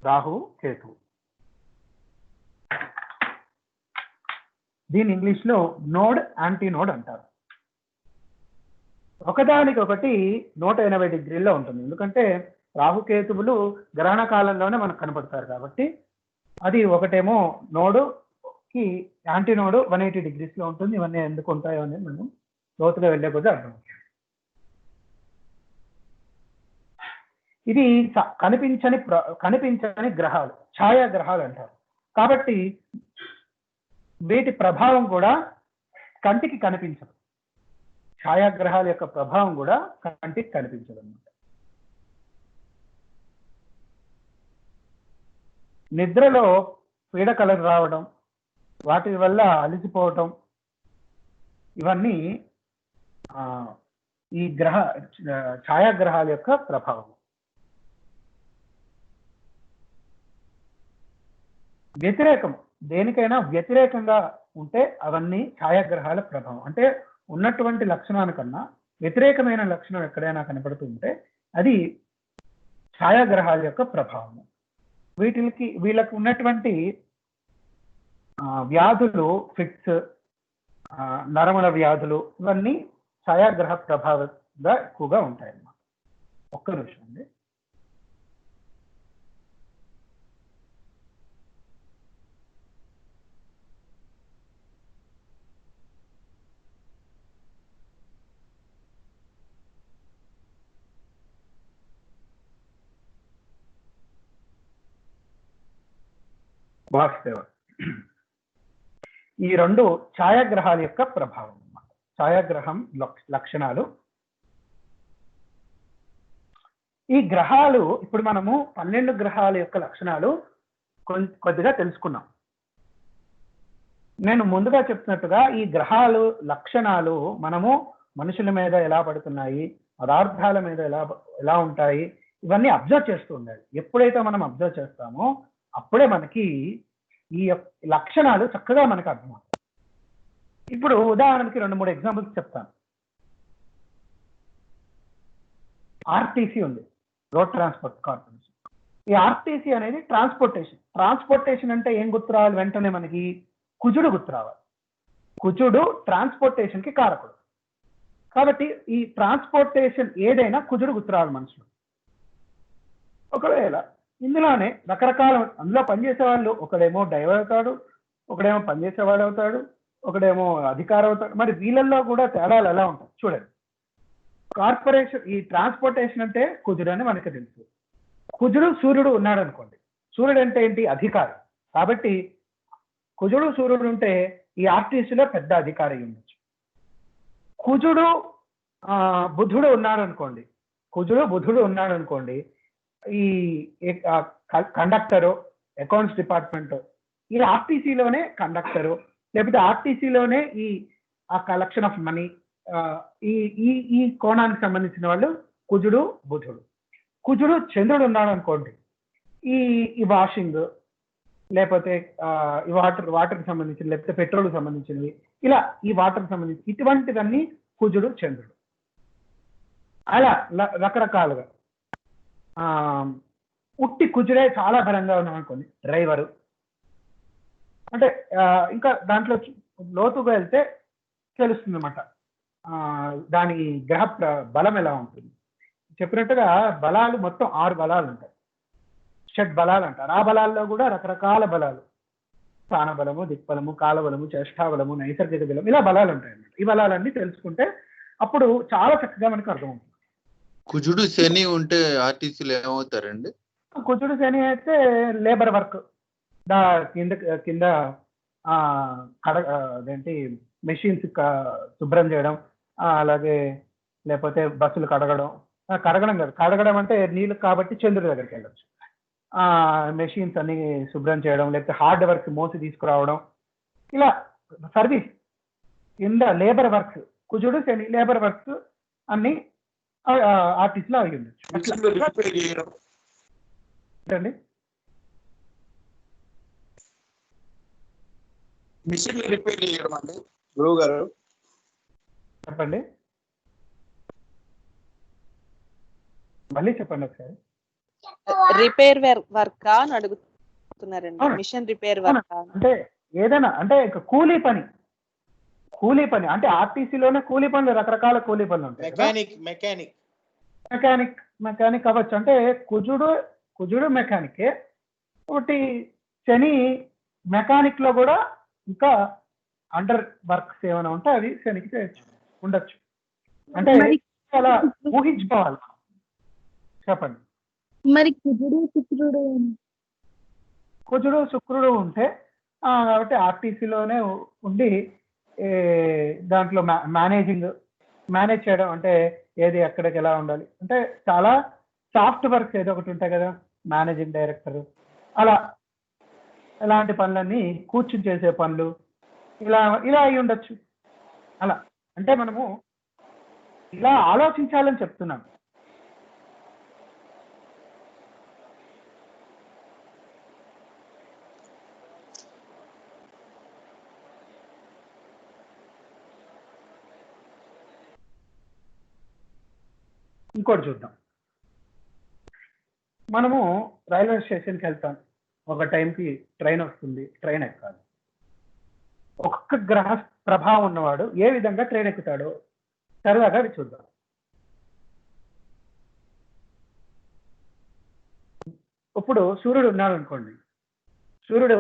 Rahu Ketu, దీని ఇంగ్లీష్ లో నోడ్ యాంటీ నోడ్ అంటారు. ఒకదానికొకటి 180 డిగ్రీల్లో ఉంటుంది, ఎందుకంటే రాహుకేతువులు గ్రహణ కాలంలోనే మనకు కనపడతారు కాబట్టి. అది ఒకటేమో నోడుకి యాంటీ నోడు 180 డిగ్రీస్ లో ఉంటుంది. ఇవన్నీ ఎందుకు ఉంటాయో అనేది మనం లోతుగా వెళ్ళే కొద్దీ అర్థం. ఇది కనిపించని గ్రహాలు, ఛాయాగ్రహాలు అంటారు. కాబట్టి వీటి ప్రభావం కూడా కంటికి కనిపించదు. ఛాయాగ్రహాల యొక్క ప్రభావం కూడా కంటికి కనిపించదు అన్నమాట. నిద్రలో పీడకలలు రావడం, వాటి వల్ల అలసిపోవటం, ఇవన్నీ ఈ ఛాయాగ్రహాల యొక్క ప్రభావం. వ్యతిరేకం, దేనికైనా వ్యతిరేకంగా ఉంటే అవన్నీ ఛాయాగ్రహాల ప్రభావం. అంటే ఉన్నటువంటి లక్షణానికన్నా వ్యతిరేకమైన లక్షణం ఎక్కడైనా కనపడుతూ ఉంటే అది ఛాయాగ్రహాల యొక్క ప్రభావం. వీళ్ళకి ఉన్నటువంటి వ్యాధులు, ఫిట్స్, నరముల వ్యాధులు, ఇవన్నీ ఛాయాగ్రహ ప్రభావంగా ఎక్కువగా ఉంటాయి అన్నమాట. ఒక్క నిమిషం అండి. వాసుదేవ, ఈ 2 ఛాయాగ్రహాల యొక్క ప్రభావం అన్నమాట. ఛాయాగ్రహం లక్షణాలు. ఈ గ్రహాలు, ఇప్పుడు మనము 12 గ్రహాల యొక్క లక్షణాలు కొద్దిగా తెలుసుకున్నాం. నేను ముందుగా చెప్తున్నట్టుగా ఈ గ్రహాలు లక్షణాలు మనము మనుషుల మీద ఎలా పడుతున్నాయి, పదార్థాల మీద ఎలా ఉంటాయి, ఇవన్నీ అబ్జర్వ్ చేస్తూ ఉండాలి. ఎప్పుడైతే మనం అబ్జర్వ్ చేస్తామో అప్పుడే మనకి ఈ లక్షణాలు చక్కగా మనకు అర్థమవుతాయి. ఇప్పుడు ఉదాహరణకి 2-3 ఎగ్జాంపుల్స్ చెప్తాను. ఆర్టీసీ ఉంది, రోడ్ ట్రాన్స్పోర్ట్ కార్పొరేషన్. ఈ ఆర్టీసీ అనేది ట్రాన్స్పోర్టేషన్ అంటే ఏం గుర్తు రావాలి వెంటనే మనకి? కుజుడు గుర్తు రావాలి. కుజుడు ట్రాన్స్పోర్టేషన్ కి కారకుడు. కాబట్టి ఈ ట్రాన్స్పోర్టేషన్ ఏదైనా కుజుడు గుర్తు రావాలి మనుషులు. ఒకవేళ ఇందులోనే రకరకాల, అందులో పనిచేసే వాళ్ళు, ఒకడేమో డ్రైవర్ అవుతాడు, ఒకడేమో పనిచేసేవాడు అవుతాడు, ఒకడేమో అధికారం అవుతాడు. మరి వీళ్ళల్లో కూడా తేడాలు ఎలా ఉంటాయి చూడండి. కార్పొరేషన్, ఈ ట్రాన్స్పోర్టేషన్ అంటే కుజుడు అని మనకు తెలుసు. కుజుడు సూర్యుడు ఉన్నాడు అనుకోండి. సూర్యుడు అంటే ఏంటి? అధికారి. కాబట్టి కుజుడు సూర్యుడు ఉంటే ఈ ఆర్టీసీలో పెద్ద అధికారి ఉండొచ్చు. కుజుడు బుధుడు ఉన్నాడు అనుకోండి. కుజుడు బుధుడు ఉన్నాడు అనుకోండి, ఈ కండక్టరు, అకౌంట్స్ డిపార్ట్మెంట్, ఈ ఆర్టీసీలోనే కండక్టరు, లేకపోతే ఆర్టీసీలోనే ఆ కలెక్షన్ ఆఫ్ మనీ, ఈ కోణానికి సంబంధించిన వాళ్ళు కుజుడు బుధుడు. కుజుడు చంద్రుడు ఉన్నాడు అనుకోండి, ఈ వాషింగ్, లేకపోతే ఈ వాటర్కి సంబంధించిన, లేకపోతే పెట్రోల్కి సంబంధించినవి, ఇలా ఈ వాటర్కి సంబంధించి ఇటువంటివన్నీ కుజుడు చంద్రుడు. అలా రకరకాలుగా ఉట్టి కుజుడే చాలా బలంగా ఉన్నాం అనుకోండి, డ్రైవరు అంటే ఇంకా దాంట్లో లోతుగా వెళ్తే తెలుస్తుంది అనమాట దాని గ్రహ బలం ఎలా ఉంటుంది. చెప్పినట్టుగా బలాలు మొత్తం 6 బలాలు ఉంటాయి, షడ్ బలాలు అంటారు. ఆ బలాల్లో కూడా రకరకాల బలాలు, స్థాన బలము, దిక్బలము, కాలబలము, చేష్టాబలము, నైసర్గిక బలం, ఇలా బలాలు ఉంటాయి అన్నమాట. ఈ బలాలన్నీ తెలుసుకుంటే అప్పుడు చాలా చక్కగా మనకు అర్థమవుతుంది. కుజుడు శని ఉంటే ఆర్టీసీలు ఏమవుతారండి? కుజుడు శని అయితే లేబర్ వర్క్, కింద కింద అదేంటి మెషిన్స్ శుభ్రం చేయడం, అలాగే లేకపోతే బస్సులు కడగడం కాదు, కడగడం అంటే నీళ్ళు కాబట్టి చంద్రుడి దగ్గరికి వెళ్ళచ్చు. మెషిన్స్ అన్ని శుభ్రం చేయడం, లేకపోతే హార్డ్ వర్క్ మోసి తీసుకురావడం, ఇలా సర్వీస్ కింద లేబర్ వర్క్స్, కుజుడు శని లేబర్ వర్క్స్ అన్ని ఆర్టిస్ట్లో అయి ఉండొచ్చు. ఏంటండి మిషన్ రిపేర్ చేయడం అండి గురువు గారు? చెప్పండి, మళ్ళీ చెప్పండి ఒకసారి. రిపేర్ వర్క్ అని అడుగుతున్నారండి. మిషన్ రిపేర్ వర్క్ అంటే ఏదైనా అంటే కూలీ పని అంటే ఆర్టీసీలోనే కూలీ పనులు, రకరకాల కూలీ పనులు ఉంటాయి. మెకానిక్ అవ్వచ్చు. అంటే కుజుడు మెకానికే, ఒకటి శని మెకానిక్ లో కూడా ఇంకా అండర్ వర్క్స్ ఏమైనా ఉంటే అవి శనికి ఉండొచ్చు. అంటే అలా ఊహించుకోవాలి. చెప్పండి. మరి కుజుడు శుక్రుడు ఉంటే కాబట్టి ఆర్టీసీలోనే ఉండి దాంట్లో మేనేజ్ చేయడం, అంటే ఏది ఎక్కడికి ఎలా ఉండాలి, అంటే చాలా సాఫ్ట్ వర్క్స్ ఏదో ఒకటి ఉంటాయి కదా, మేనేజింగ్ డైరెక్టర్, అలా ఇలాంటి పనులన్నీ కూర్చుని చేసే పనులు ఇలా అయి ఉండొచ్చు. అలా అంటే మనము ఇలా ఆలోచించాలని చెప్తున్నాను. ఇంకోటి చూద్దాం. మనము రైల్వే స్టేషన్కి వెళ్తాం, ఒక టైంకి ట్రైన్ వస్తుంది, ట్రైన్ ఎక్కాలి. ఒక్కొక్క గ్రహ ప్రభావం ఉన్నవాడు ఏ విధంగా ట్రైన్ ఎక్కుతాడో సరదాగా అది చూద్దాం. ఇప్పుడు సూర్యుడు ఉన్నాడు అనుకోండి, సూర్యుడు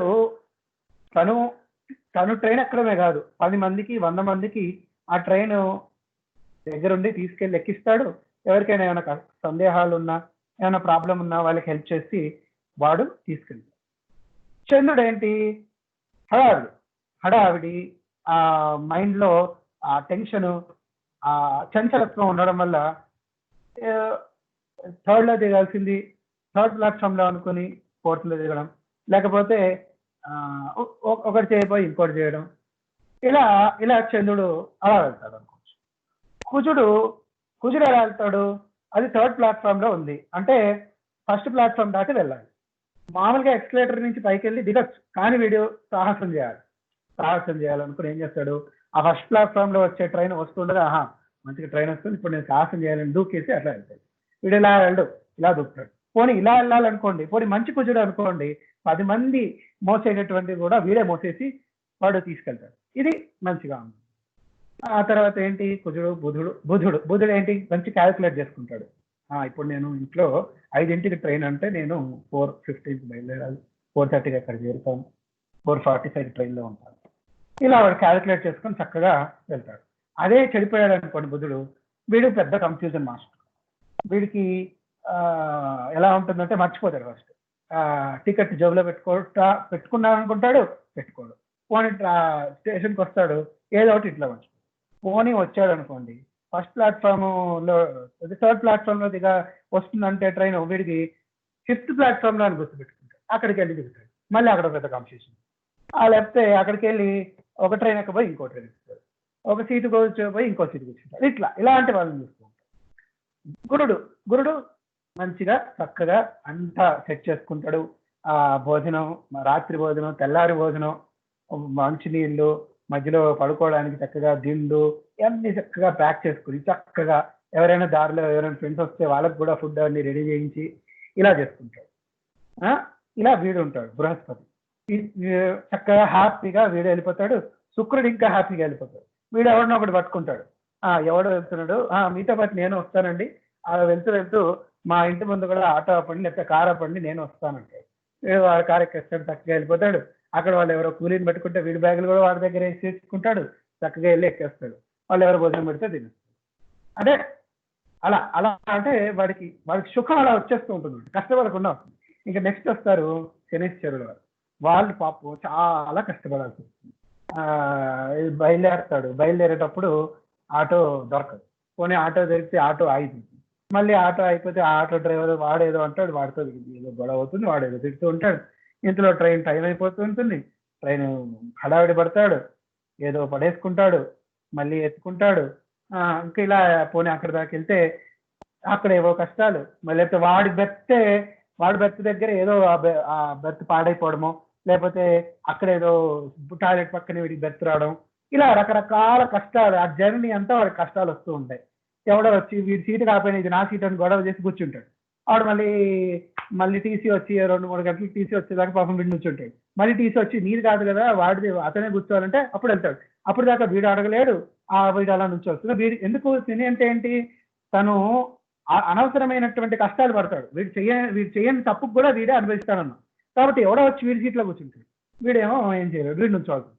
తను ట్రైన్ ఎక్కడమే కాదు, 10 మందికి 100 మందికి ఆ ట్రైన్ దగ్గరుండి తీసుకెళ్ళి ఎక్కిస్తాడు. ఎవరికైనా ఏమైనా సందేహాలు ఉన్నా, ఏమైనా ప్రాబ్లం ఉన్నా వాళ్ళకి హెల్ప్ చేసి వాడు తీసుకెళ్తాడు. చంద్రుడు ఏంటి, హడావిడి, ఆ మైండ్లో ఆ టెన్షన్, ఆ చంచలత్వం ఉండడం వల్ల థర్డ్లో దిగాల్సింది థర్డ్ ప్లాట్ఫామ్లో అనుకుని ఫోర్త్లో దిగడం, లేకపోతే ఒకటి చేయబోయి ఇంకోటి చేయడం, ఇలా చంద్రుడు అలా వెళ్తాడు అనుకోవచ్చు. కుజుడు ఎలా వెళ్తాడు, అది థర్డ్ ప్లాట్ఫామ్లో ఉంది అంటే ఫస్ట్ ప్లాట్ఫామ్ దాటి వెళ్ళాలి. మామూలుగా ఎక్స్కలేటర్ నుంచి పైకి వెళ్ళి దిగచ్చు, కానీ వీడు సాహసం చేయాలనుకుని ఏం చేస్తాడు, ఆ ఫస్ట్ ప్లాట్ఫామ్లో వచ్చే ట్రైన్ వస్తుండగా మంచిగా ట్రైన్ వస్తుంది, ఇప్పుడు నేను సాహసం చేయాలని దూకేసి అట్లా వెళ్తాడు. వీడు ఇలా వెళ్ళడు, ఇలా దూకుతాడు. పోనీ ఇలా వెళ్ళాలనుకోండి, పోనీ మంచి కుజుడు అనుకోండి, 10 మంది మోసేటటువంటివి కూడా వీడే మోసేసి వాడు తీసుకెళ్తాడు. ఇది మంచిగా ఉంది. ఆ తర్వాత ఏంటి, కుజుడు బుధుడు ఏంటి, మంచి క్యాలిక్యులేట్ చేసుకుంటాడు. ఇప్పుడు నేను ఇంట్లో 5ంటికి ట్రైన్ అంటే నేను 4:15కి బయలుదేరాలి, 4:30కి అక్కడ చేరుతాను, 4:45 ట్రైన్లో ఉంటాను. ఇలా వాడు క్యాలిక్యులేట్ చేసుకొని చక్కగా వెళ్తాడు. అదే చెడిపోయాడు అనుకోండి బుధుడు, వీడు పెద్ద కన్ఫ్యూజన్ మాస్టర్. వీడికి ఎలా ఉంటుందంటే మర్చిపోతాడు. ఫస్ట్ టికెట్ జేబులో పెట్టుకున్నాను అనుకుంటాడు, పెట్టుకోడు. పోనీ స్టేషన్కి వస్తాడు, ఏదో ఒకటి ఇట్లా మర్చిపోతాడు. పోనీ వచ్చాడు అనుకోండి, ఫస్ట్ ప్లాట్ఫామ్లో థర్డ్ ప్లాట్ఫామ్లో వస్తుందంటే ట్రైన్, వీడికి 5th ప్లాట్ఫామ్లో అని గుర్తుపెట్టుకుంటాడు, అక్కడికి వెళ్ళి దిగుతాడు. మళ్ళీ అక్కడ పెద్ద కన్ఫ్యూజన్. లేకపోతే అక్కడికి వెళ్ళి ఒక ట్రైన్ ఎక్కపోయి ఇంకో ట్రైన్ ఎక్కుతాడు, ఒక సీటు కూర్చోపోయి ఇంకో సీటు కూర్చుంటాడు. ఇలాంటి వాళ్ళని చూసుకుంటాడు. గురుడు మంచిగా చక్కగా అంతా సెట్ చేసుకుంటాడు. భోజనం, రాత్రి భోజనం, తెల్లారి భోజనం, మంచినీళ్ళు, మధ్యలో పడుకోవడానికి చక్కగా దిండు, ఇవన్నీ చక్కగా ప్యాక్ చేసుకుని, చక్కగా ఎవరైనా దారిలో ఎవరైనా ఫ్రెండ్స్ వస్తే వాళ్ళకి కూడా ఫుడ్ అన్ని రెడీ చేయించి ఇలా చేసుకుంటాడు. ఇలా వీడు ఉంటాడు బృహస్పతి. చక్కగా హ్యాపీగా వీడు వెళ్ళిపోతాడు. శుక్రుడు ఇంకా హ్యాపీగా వెళ్ళిపోతాడు. వీడు ఎవరినో ఒకటి పట్టుకుంటాడు. ఎవడో వెళ్తున్నాడు, మీతో పాటు నేను వస్తానండి, వెళ్తూ వెళ్తూ మా ఇంటి ముందు కూడా ఆటో ఆపండి లేకపోతే కార్ ఆపండి, నేను వస్తానంటాడు. వీడు వాడు కారు ఎక్కేస్తాడు, చక్కగా వెళ్ళిపోతాడు. అక్కడ వాళ్ళు ఎవరో కూలీని పెట్టుకుంటే వీడి బ్యాగులు కూడా వాడి దగ్గర వేసి తీసుకుంటాడు, చక్కగా వెళ్ళి ఎక్కేస్తాడు. వాళ్ళు ఎవరో భోజనం పెడితే తినేస్తాడు. అదే అలా అలా అంటే వాడికి సుఖం అలా వచ్చేస్తూ ఉంటుంది, కష్టపడకుండా వస్తుంది. ఇంకా నెక్స్ట్ వస్తారు శనీశ్వరుడు వారు. వాళ్ళు పాపం చాలా కష్టపడాల్సి వస్తుంది. బయలుదేరేటప్పుడు ఆటో దొరకదు. పోనీ ఆటో దొరికితే ఆటో ఆగిపోతుంది. మళ్ళీ ఆటో అయిపోతే ఆ ఆటో డ్రైవర్ వాడేదో అంటాడు, వాడితో ఏదో గొడవ అవుతుంది, వాడేదో తిడుతూ ఉంటాడు. ఇంతలో ట్రైన్ టైం అయిపోతూ ఉంటుంది. ట్రైన్ హడావిడి పడతాడు, ఏదో పడేసుకుంటాడు, మళ్ళీ ఎత్తుకుంటాడు. ఇంకా ఇలా పోనీ అక్కడ దాకా వెళ్తే అక్కడ ఏవో కష్టాలు, మళ్ళీ లేకపోతే వాడి బెర్త్ దగ్గర ఏదో ఆ బెర్త్ పాడైపోవడమో, లేకపోతే అక్కడ ఏదో టాయిలెట్ పక్కనే వీడికి బెర్త్ రావడం, ఇలా రకరకాల కష్టాలు. ఆ జర్నీ అంతా వాడికి కష్టాలు వస్తూ ఉంటాయి. ఎవడో వచ్చి వీడి సీటు కాకపోయినా ఇది నా సీట్ అని గొడవ చేసి కూర్చుంటాడు. ఆవిడ మళ్ళీ టీసీ వచ్చి 2-3 గంటలకు టీసీ వచ్చేదాకా పాపం వీడి నుంచుంటాడు. మళ్ళీ టీసీ వచ్చి నీది కాదు కదా వాడిది అతనే కూర్చోవాలంటే అప్పుడు వెళ్తాడు. అప్పుడు దాకా వీడు అడగలేడు, వీడు అలా నుంచోవచ్చు. వీడు ఎందుకు తిని అంటే ఏంటి, తను అనవసరమైనటువంటి కష్టాలు పడతాడు. వీడు చేయని తప్పుకు కూడా వీడే అనుభవిస్తాడన్న. కాబట్టి ఎవడో వచ్చి వీడి సీట్లో కూర్చుంటాడు, వీడేమో ఏం చేయలేడు, వీడి నుంచోవచ్చు.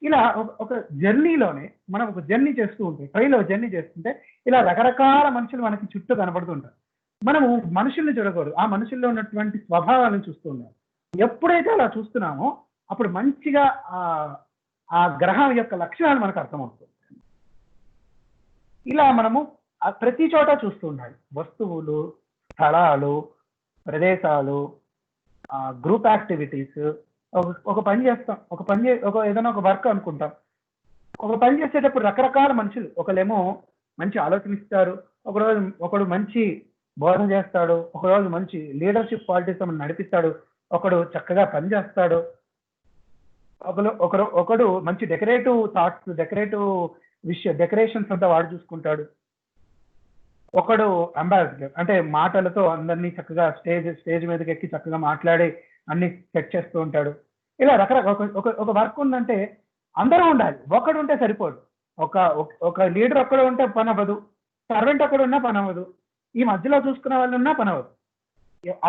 ఇలా ఒక జర్నీలోనే మనం ఒక జర్నీ చేస్తూ ఉంటే, ట్రైన్లో జర్నీ చేస్తుంటే ఇలా రకరకాల మనుషులు మనకి చుట్టూ కనపడుతుంటారు. మనము మనుషుల్ని చూడకూడదు, ఆ మనుషుల్లో ఉన్నటువంటి స్వభావాలను చూస్తూ ఉండాలి. ఎప్పుడైతే అలా చూస్తున్నామో అప్పుడు మంచిగా ఆ గ్రహం యొక్క లక్షణాలు మనకు అర్థమవుతుంది. ఇలా మనము ప్రతి చోట చూస్తూ ఉండాలి. వస్తువులు, స్థలాలు, ప్రదేశాలు, గ్రూప్ యాక్టివిటీస్. ఒక పని చేస్తాం, ఏదైనా ఒక వర్క్ అనుకుంటాం. ఒక పని చేసేటప్పుడు రకరకాల మనుషులు, ఒకళ్ళేమో మంచి ఆలోచనిస్తారు, ఒకడు మంచి బోధన చేస్తాడు, ఒకరోజు మంచి లీడర్షిప్ క్వాలిటీస్ నడిపిస్తాడు, ఒకడు చక్కగా పని చేస్తాడు, ఒకడు మంచి డెకరేటివ్ థాట్స్, డెకరేషన్స్ అంతా వాడు చూసుకుంటాడు, ఒకడు అంబాసిడర్ అంటే మాటలతో అందరినీ చక్కగా స్టేజ్ మీదకి ఎక్కి చక్కగా మాట్లాడి అన్ని సెట్ చేస్తూ ఉంటాడు. ఇలా రకరకాల ఒక వర్క్ ఉందంటే అందరూ ఉండాలి, ఒకడు ఉంటే సరిపోదు. ఒక లీడర్ ఒక్కడు ఉంటే పని అవ్వదు, సర్వెంట్ ఒక్కడు ఉన్నా పని అవ్వదు, ఈ మధ్యలో చూసుకునే వాళ్ళు ఉన్నా పని అవ్వదు.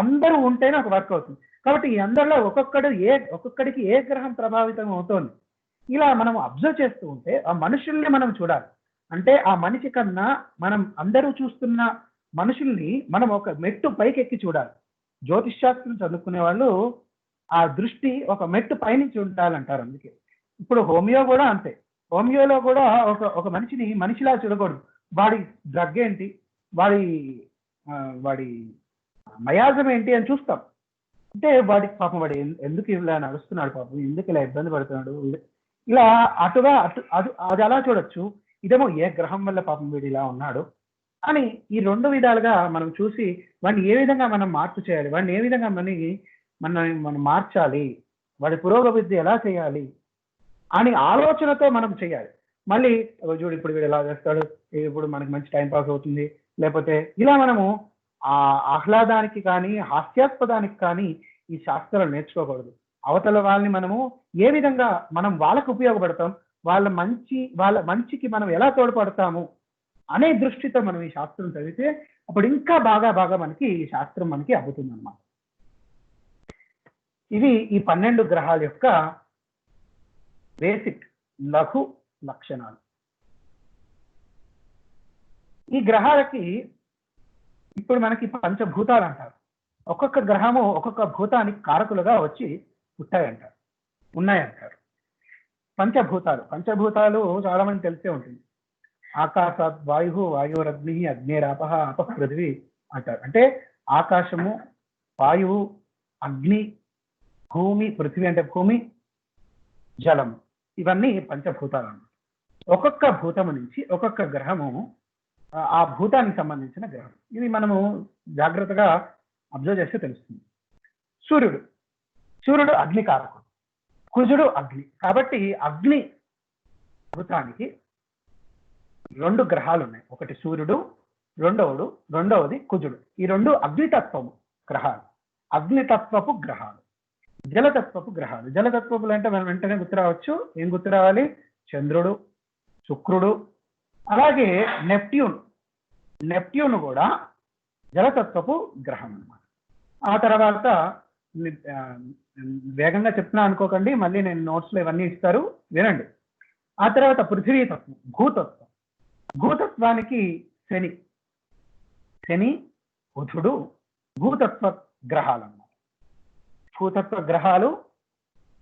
అందరూ ఉంటేనే ఒక వర్క్ అవుతుంది. కాబట్టి ఈ అందరిలో ఒక్కొక్కడికి ఏ గ్రహం ప్రభావితం అవుతోంది, ఇలా మనం అబ్జర్వ్ చేస్తూ ఉంటే ఆ మనుషుల్ని మనం చూడాలి. అంటే ఆ మనిషి కన్నా మనం అందరూ చూస్తున్న మనుషుల్ని మనం ఒక మెట్టు పైకి ఎక్కి చూడాలి. జ్యోతిష్ శాస్త్రం చదువుకునే వాళ్ళు ఆ దృష్టి ఒక మెట్టు పైనుంచి ఉండాలంటారు. అందుకే ఇప్పుడు హోమియో కూడా అంతే. హోమియోలో కూడా ఒక మనిషిని మనిషిలా చూడకూడదు. వాడి డ్రగ్ ఏంటి, వాడి మయాజం ఏంటి అని చూస్తాం. అంటే వాడికి పాపం వాడు ఎందుకు ఇలా నడుస్తున్నాడు, పాపం ఎందుకు ఇలా ఇబ్బంది పడుతున్నాడు, ఇలా అది అలా చూడొచ్చు. ఇదేమో ఏ గ్రహం వల్ల పాపం వీడు ఇలా ఉన్నాడు అని ఈ 2 విధాలుగా మనం చూసి వాడిని ఏ విధంగా మనం మార్పు చేయాలి, వాడిని ఏ విధంగా మనం మార్చాలి, వాడి పురోగతి ఎలా చేయాలి అని ఆలోచనతో మనం చేయాలి. మళ్ళీ చూడు ఇప్పుడు వీడు ఎలా చేస్తాడు, ఇప్పుడు మనకి మంచి టైం పాస్ అవుతుంది, లేకపోతే ఇలా మనము ఆ ఆహ్లాదానికి కానీ హాస్యాస్పదానికి కానీ ఈ శాస్త్రాలు నేర్చుకోకూడదు. అవతల వాళ్ళని మనము ఏ విధంగా మనం వాళ్ళకు ఉపయోగపడతాం, వాళ్ళ మంచికి మనం ఎలా తోడ్పడతాము అనే దృష్టితో మనం ఈ శాస్త్రం చదివితే అప్పుడు ఇంకా బాగా మనకి ఈ శాస్త్రం మనకి అబ్బుతుంది అన్నమాట. ఇవి ఈ 12 గ్రహాల యొక్క బేసిక్ లఘు లక్షణాలు. ఈ గ్రహాలకి ఇప్పుడు మనకి పంచభూతాలు అంటారు. ఒక్కొక్క గ్రహము ఒక్కొక్క భూతానికి కారకులుగా వచ్చి ఉన్నాయంటారు. పంచభూతాలు చాలా మంది తెలిసే ఉంటుంది. ఆకాశాత్ వాయు, వాయురగ్ని, అగ్నిరాపః, ఆపః పృథివీ అంటారు. అంటే ఆకాశము, వాయువు, అగ్ని, భూమి, పృథివీ అంటే భూమి, జలము, ఇవన్నీ పంచభూతాలు అన్నమాట. ఒక్కొక్క భూతము నుంచి ఒక్కొక్క గ్రహము ఆ భూతానికి సంబంధించిన గ్రహం. ఇది మనము జాగ్రత్తగా అబ్జర్వ్ చేస్తే తెలుస్తుంది. సూర్యుడు అగ్నికారకుడు, కుజుడు అగ్ని. కాబట్టి అగ్ని భూతానికి 2 గ్రహాలు ఉన్నాయి. ఒకటి సూర్యుడు, రెండవది కుజుడు. ఈ 2 అగ్నితత్వము గ్రహాలు. అగ్నితత్వపు గ్రహాలు, జలతత్వపు గ్రహాలు. జలతత్వపులు అంటే మనం వెంటనే గుర్తు రావచ్చు. ఏం గుర్తు రావాలి? చంద్రుడు, శుక్రుడు, అలాగే నెప్ట్యూన్. నెప్ట్యూన్ కూడా జలతత్వపు గ్రహం అన్నమాట. ఆ తర్వాత వేగంగా చెప్తున్నా అనుకోకండి, మళ్ళీ నేను నోట్స్లో ఇవన్నీ ఇస్తారు, వినండి. ఆ తర్వాత పృథివీ తత్వం, భూతత్వం. భూతత్వానికి శని, శని, బుధుడు భూతత్వ గ్రహాలు అన్నమాట. భూతత్వ గ్రహాలు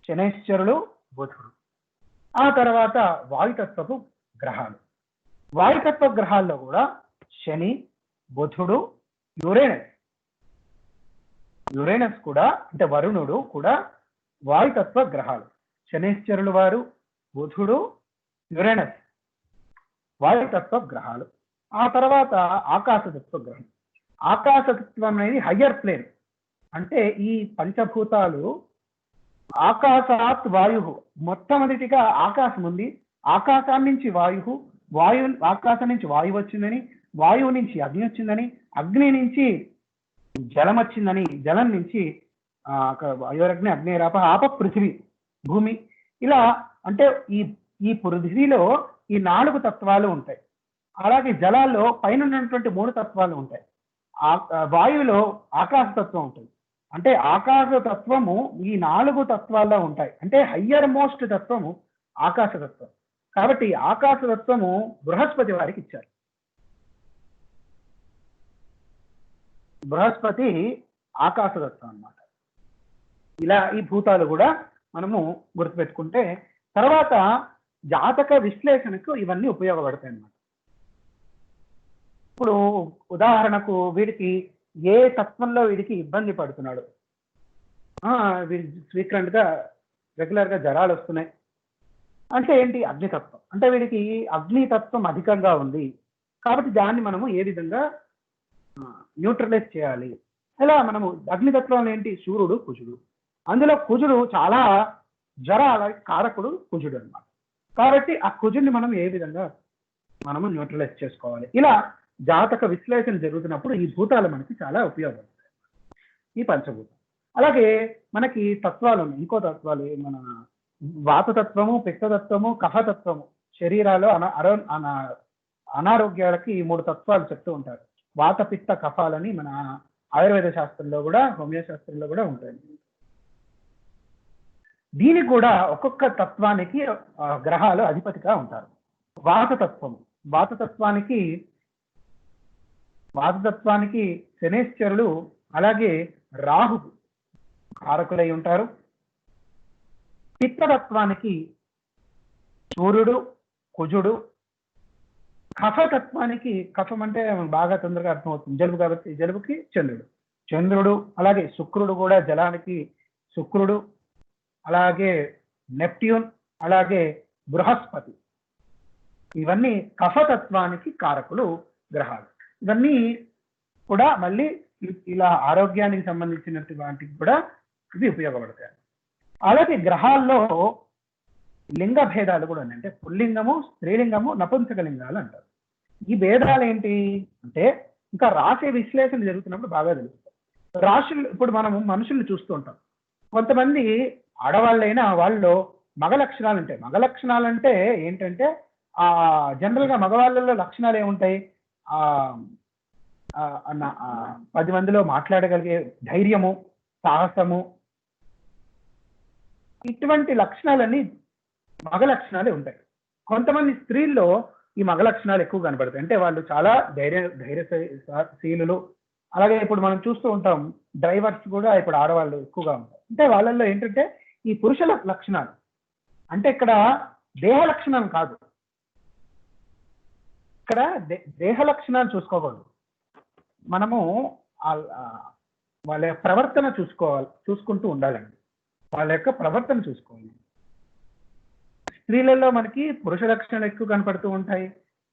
శనైశ్వరుడు, బుధుడు. ఆ తర్వాత వాయుతత్వపు గ్రహాలు. వాయుతత్వ గ్రహాల్లో కూడా శని, బుధుడు, యురేనస్. యురేనస్ కూడా అంటే వరుణుడు కూడా వాయుతత్వ గ్రహాలు. శనైశ్వరులు వారు, బుధుడు, యురేనస్ వాయుతత్వ గ్రహాలు. ఆ తర్వాత ఆకాశతత్వ గ్రహం. ఆకాశతత్వం అనేది హయ్యర్ ప్లేన్. అంటే ఈ పంచభూతాలు ఆకాశాత్ వాయు, మొట్టమొదటిగా ఆకాశం ఉంది, ఆకాశం నుంచి వాయు, ఆకాశం నుంచి వాయువు వచ్చిందని, వాయువు నుంచి అగ్ని వచ్చిందని, అగ్ని నుంచి జలం వచ్చిందని, జలం నుంచి వాయురగ్ని అగ్నిరాప, ఆప పృథివీ, భూమి. ఇలా అంటే ఈ పృథివీలో ఈ 4 తత్వాలు ఉంటాయి. అలాగే జలాల్లో పైన ఉన్నటువంటి 3 తత్వాలు ఉంటాయి. వాయువులో ఆకాశ తత్వం ఉంటుంది. అంటే ఆకాశ తత్వము ఈ 4 తత్వాల్లో ఉంటాయి. అంటే హయ్యర్ మోస్ట్ తత్వము ఆకాశ తత్వం. కాబట్టి ఆకాశ తత్వము బృహస్పతి వారికి ఇచ్చారు. బృహస్పతి ఆకాశతత్వం అన్నమాట. ఇలా ఈ భూతాలు కూడా మనము గుర్తుపెట్టుకుంటే తర్వాత జాతక విశ్లేషణకు ఇవన్నీ ఉపయోగపడతాయి అన్నమాట. ఇప్పుడు ఉదాహరణకు వీడికి ఏ తత్వంలో వీడికి ఇబ్బంది పడుతున్నాడు, వీడికి ఫ్రీక్వెంట్గా రెగ్యులర్గా జ్వరాలు వస్తున్నాయి అంటే ఏంటి? అగ్నితత్వం. అంటే వీడికి అగ్నితత్వం అధికంగా ఉంది కాబట్టి దాన్ని మనము ఏ విధంగా న్యూట్రలైజ్ చేయాలి. ఇలా మనము అగ్నితత్వం ఏంటి? సూర్యుడు, కుజుడు. అందులో కుజుడు చాలా జ్వరాల కారకుడు కుజుడు అన్నమాట. కాబట్టి ఆ కుజుడిని మనం ఏ విధంగా మనము న్యూట్రలైజ్ చేసుకోవాలి. ఇలా జాతక విశ్లేషణ జరుగుతున్నప్పుడు ఈ భూతాలు మనకి చాలా ఉపయోగపడతాయి, ఈ పంచభూతం. అలాగే మనకి తత్వాలు ఉన్నాయి, ఇంకో తత్వాలు మన వాతతత్వము, పిత్తతత్వము, కఫతత్వము. శరీరాలు అనారోగ్యాలకి ఈ 3 తత్వాలు చెప్తూ ఉంటారు. వాత, పిత్త, కఫాలని మన ఆయుర్వేద శాస్త్రంలో కూడా, హోమియో శాస్త్రంలో కూడా ఉంటాయి. దీనికి కూడా ఒక్కొక్క తత్వానికి గ్రహాలు అధిపతిగా ఉంటారు. వాతతత్వానికి శనేశ్వరుడు అలాగే రాహు కారకులై ఉంటారు. పిత్తతత్వానికి సూర్యుడు, కుజుడు. కఫతత్వానికి, కఫం అంటే బాగా తొందరగా అర్థమవుతుంది, జలుబు కాబట్టి జలుబుకి చంద్రుడు. అలాగే శుక్రుడు కూడా జలానికి శుక్రుడు, అలాగే నెప్ట్యూన్, అలాగే బృహస్పతి. ఇవన్నీ కఫతత్వానికి కారకులు గ్రహాలు. ఇవన్నీ కూడా మళ్ళీ ఇలా ఆరోగ్యానికి సంబంధించినటువంటి వాటికి కూడా ఇవి ఉపయోగపడతాయి. అలాగే గ్రహాల్లో లింగ భేదాలు కూడా ఉన్నాయి. అంటే పుల్లింగము, స్త్రీలింగము, నపుంసకలింగాలు అంటారు. ఈ భేదాలు ఏంటి అంటే ఇంకా రాశి విశ్లేషణ జరుగుతున్నప్పుడు బాగా తెలుస్తుంది. రాశులు ఇప్పుడు మనము మనుషుల్ని చూస్తూ ఉంటాం. కొంతమంది ఆడవాళ్ళైనా వాళ్ళలో మగ లక్షణాలు ఉంటాయి. మగ లక్షణాలు అంటే ఏంటంటే జనరల్ గా మగవాళ్ళలో లక్షణాలు ఏముంటాయి? 10 మందిలో మాట్లాడగలిగే ధైర్యము, సాహసము, ఇటువంటి లక్షణాలన్నీ మగ లక్షణాలే ఉంటాయి. కొంతమంది స్త్రీల్లో ఈ మగ లక్షణాలు ఎక్కువ కనబడతాయి. అంటే వాళ్ళు చాలా ధైర్యశీలులు. అలాగే ఇప్పుడు మనం చూస్తూ ఉంటాం డ్రైవర్స్ కూడా ఇప్పుడు ఆడవాళ్ళు ఎక్కువగా ఉంటారు. అంటే వాళ్ళల్లో ఏంటంటే ఈ పురుషుల లక్షణాలు. అంటే ఇక్కడ దేహ లక్షణం కాదు, ఇక్కడ దేహ లక్షణాలు చూసుకోకూడదు. మనము వాళ్ళ ప్రవర్తన చూసుకుంటూ ఉండాలండి. వాళ్ళ యొక్క ప్రవర్తన చూసుకోవాలి. స్త్రీలలో మనకి పురుష లక్షణాలు ఎక్కువ కనపడుతూ ఉంటాయి,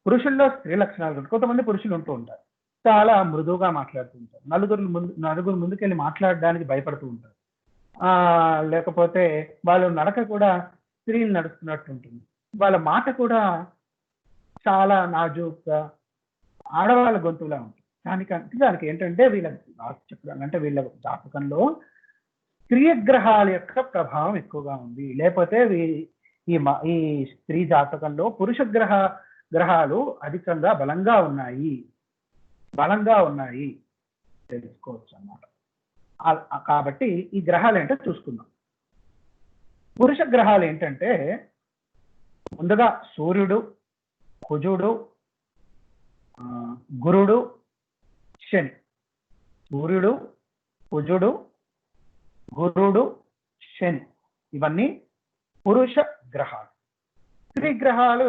పురుషుల్లో స్త్రీ లక్షణాలు. కొంతమంది పురుషులు ఉంటూ ఉంటారు, చాలా మృదువుగా మాట్లాడుతూ ఉంటారు, నలుగురు ముందుకెళ్ళి మాట్లాడడానికి భయపడుతూ ఉంటారు. లేకపోతే వాళ్ళ నడక కూడా స్త్రీలు నడుస్తున్నట్టు ఉంటుంది. వాళ్ళ మాట కూడా చాలా నాజూక్గా ఆడవాళ్ళ గొంతులా ఉంటుంది. దానికి ఏంటంటే వీళ్ళ చెప్పాలంటే వీళ్ళ జాతకంలో స్త్రీగ్రహాల యొక్క ప్రభావం ఎక్కువగా ఉంది. లేకపోతే ఈ స్త్రీ జాతకంలో పురుష గ్రహాలు అధికంగా బలంగా ఉన్నాయి తెలుసుకోవచ్చు అన్నమాట. కాబట్టి ఈ గ్రహాలు ఏంటో చూసుకుందాం. పురుష గ్రహాలు ఏంటంటే ముందుగా సూర్యుడు, కుజుడు, గురుడు, శని. సూర్యుడు, కుజుడు, గురుడు, శని ఇవన్నీ పురుష గ్రహాలు. స్త్రీ గ్రహాలు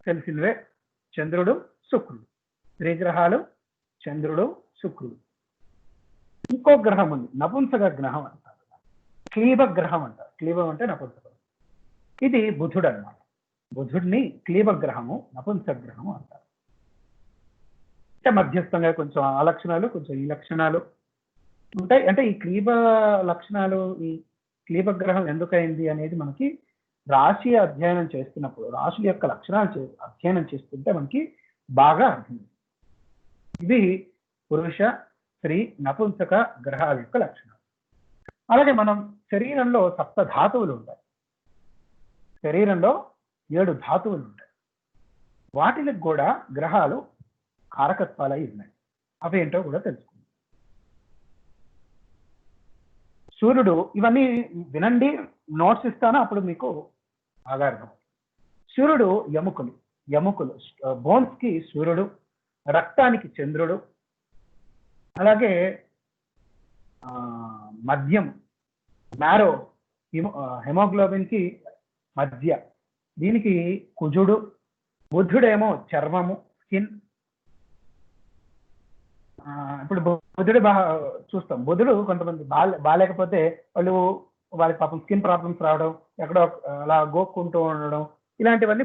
తెలిసినవే, చంద్రుడు, శుక్రుడు. స్త్రీ గ్రహాలు చంద్రుడు, శుక్రుడు. ఇంకో గ్రహం ఉంది, నపుంసక గ్రహం అంటారు, క్లీబ గ్రహం అంటారు. క్లీబం అంటే నపుంసకం. ఇది బుధుడు అన్నమాట. బుధుడిని క్లీబ గ్రహము, నపుంసక గ్రహము అంటారు. అంటే మధ్యస్థంగా కొంచెం ఆ లక్షణాలు, కొంచెం ఈ లక్షణాలు ఉంటాయి. అంటే ఈ క్లీబ లక్షణాలు, ఈ క్లీబ గ్రహం ఎందుకైంది అనేది మనకి రాశి అధ్యయనం చేస్తున్నప్పుడు, రాశుల యొక్క లక్షణాలు అధ్యయనం చేస్తుంటే మనకి బాగా అర్థం. ఇవి పురుష, స్త్రీ, నపుంసక గ్రహాల యొక్క లక్షణాలు. అలాగే మనం శరీరంలో 7 ధాతువులు ఉంటాయి. శరీరంలో 7 ధాతువులు ఉంటాయి. వాటికి కూడా గ్రహాలు కారకత్వాలు అయి ఉన్నాయి. అవి ఏంటో కూడా తెలుసుకుందాం. సూర్యుడు, ఇవన్నీ వినండి, నోట్స్ ఇస్తాను, అప్పుడు మీకు బాగా అర్థం. సూర్యుడు ఎముకలు బోన్స్ కి సూర్యుడు, రక్తానికి చంద్రుడు, అలాగే మద్యం మ్యారో, హెమోగ్లోబిన్ కి మధ్య, దీనికి కుజుడు. బుధుడేమో చర్మము, స్కిన్. ఇప్పుడు బుధుడు చూస్తాం. బుధుడు కొంతమంది బాగాలేకపోతే వాళ్ళకి పాపం స్కిన్ ప్రాబ్లమ్స్ రావడం, ఎక్కడో అలా గోక్కుంటూ ఉండడం, ఇలాంటివన్నీ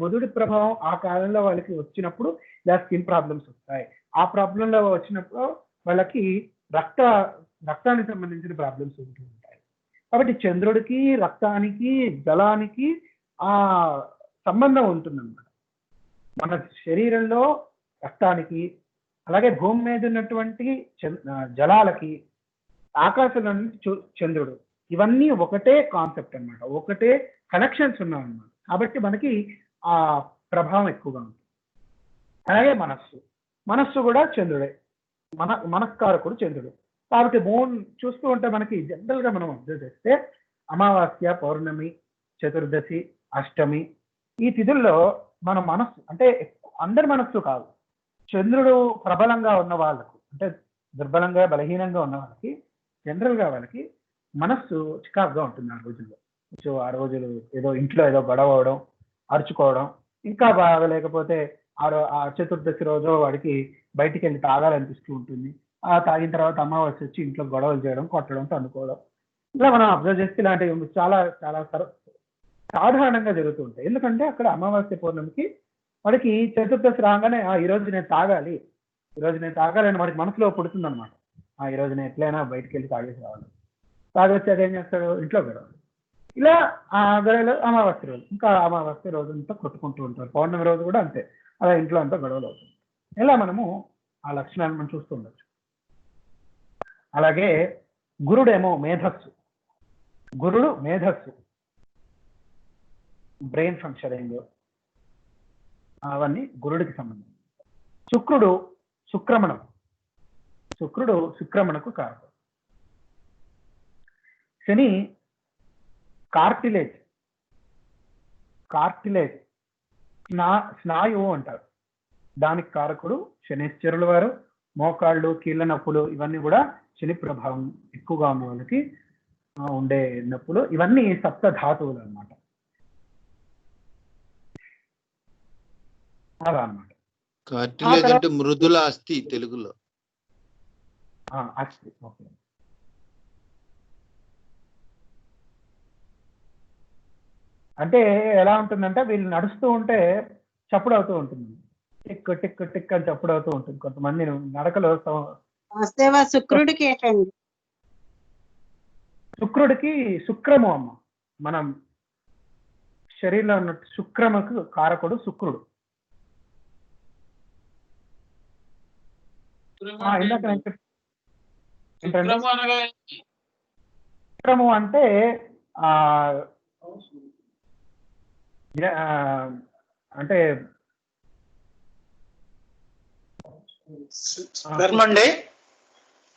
బుధుడి ప్రభావం ఆ కాలంలో వాళ్ళకి వచ్చినప్పుడు ఇలా స్కిన్ ప్రాబ్లమ్స్ వస్తాయి. ఆ ప్రాబ్లంలో వచ్చినప్పుడు వాళ్ళకి రక్తానికి సంబంధించిన ప్రాబ్లమ్స్ ఉంటూ ఉంటాయి. కాబట్టి చంద్రుడికి, రక్తానికి, జలానికి ఆ సంబంధం ఉంటుందన్నమాట. మన శరీరంలో రక్తానికి, అలాగే భూమి మీద ఉన్నటువంటి జలాలకి, ఆకాశంలో చంద్రుడు, ఇవన్నీ ఒకటే కాన్సెప్ట్ అన్నమాట, ఒకటే కనెక్షన్స్ ఉన్నాయన్నమాట. కాబట్టి మనకి ఆ ప్రభావం ఎక్కువగా ఉంటుంది. అలాగే మనస్సు కూడా చంద్రుడే, మనస్కారకుడు చంద్రుడు. కాబట్టి మూన్ చూస్తూ ఉంటే మనకి జనరల్ గా మనం అబ్జర్వ్ చేస్తే అమావాస్య, పౌర్ణమి, చతుర్దశి, అష్టమి ఈ తిథుల్లో మన మనస్సు, అంటే అందరి మనస్సు కాదు, చంద్రుడు ప్రబలంగా ఉన్న వాళ్ళకు, అంటే దుర్బలంగా బలహీనంగా ఉన్న వాళ్ళకి జనరల్ గా వాళ్ళకి మనస్సు చికాకుగా ఉంటుంది ఆ రోజుల్లో. సో ఆ రోజులు ఏదో ఇంట్లో ఏదో గొడవ అవడం, అరుచుకోవడం, ఇంకా బాగా లేకపోతే ఆ చతుర్దశి రోజు వాడికి బయటికి వెళ్ళి తాగాలనిపిస్తూ ఉంటుంది. ఆ తాగిన తర్వాత అమావాస్య వచ్చి ఇంట్లో గొడవలు చేయడం, కొట్టడం, తన్నుకోవడం, ఇలా మనం అబ్జర్వ్ చేస్తే ఇలాంటివి చాలా చాలా సాధారణంగా జరుగుతూ ఉంటాయి. ఎందుకంటే అక్కడ అమావాస్య పౌర్ణమికి వాడికి చతుర్దశి రాగానే ఈ రోజు నేను తాగాలి అని వాడికి మనసులో పుడుతుంది అనమాట. ఈ రోజు నేను ఎట్లయినా బయటికి వెళ్ళి తాగేసి రావాలి. తాగొచ్చి అదేం చేస్తాడు, ఇంట్లో గొడవలు. ఇలా ఆ గొడవలు అమావాస్య రోజు, ఇంకా అమావాస్య రోజు అంతా కొట్టుకుంటూ ఉంటారు. పౌర్ణమి రోజు కూడా అంతే, అలా ఇంట్లో అంతా గొడవలు అవుతుంది. ఇలా మనము ఆ లక్షణాలను మనం చూస్తూ ఉండొచ్చు. అలాగే గురుడేమో మేధస్సు, బ్రెయిన్ ఫంక్షనింగ్, అవన్నీ గురుడికి సంబంధించి. శుక్రుడు శుక్రమణకు కారకుడు. శని కార్టిలేజ్ స్నాయువు అంటారు, దానికి కారకుడు శనీశ్వరుల వారు. మోకాళ్ళు, కీళ్ళ నొప్పులు ఇవన్నీ కూడా శని ప్రభావం ఎక్కువగా ఉన్న వాళ్ళకి ఉండే నొప్పులు. ఇవన్నీ 7 ధాతువులు అన్నమాట. అలా అన్నమాట. కార్టిలేజ్ అంటే మృదుల అస్థి తెలుగులో. అస్థి. ఓకే. అంటే ఎలా ఉంటుందంటే వీళ్ళు నడుస్తూ ఉంటే చప్పుడు అవుతూ ఉంటుంది, టిక్ టిక్ టిక్ అని చప్పుడు అవుతూ ఉంటుంది. కొంతమంది నడకలో శుక్రుడికి ఏంటండి? శుక్రుడికి శుక్రము అమ్మ. మనం శరీరంలో ఉన్న శుక్రముకు కారకుడు శుక్రుడు. ఇందాక నేను ఏంటండి శుక్రము అంటే అంటే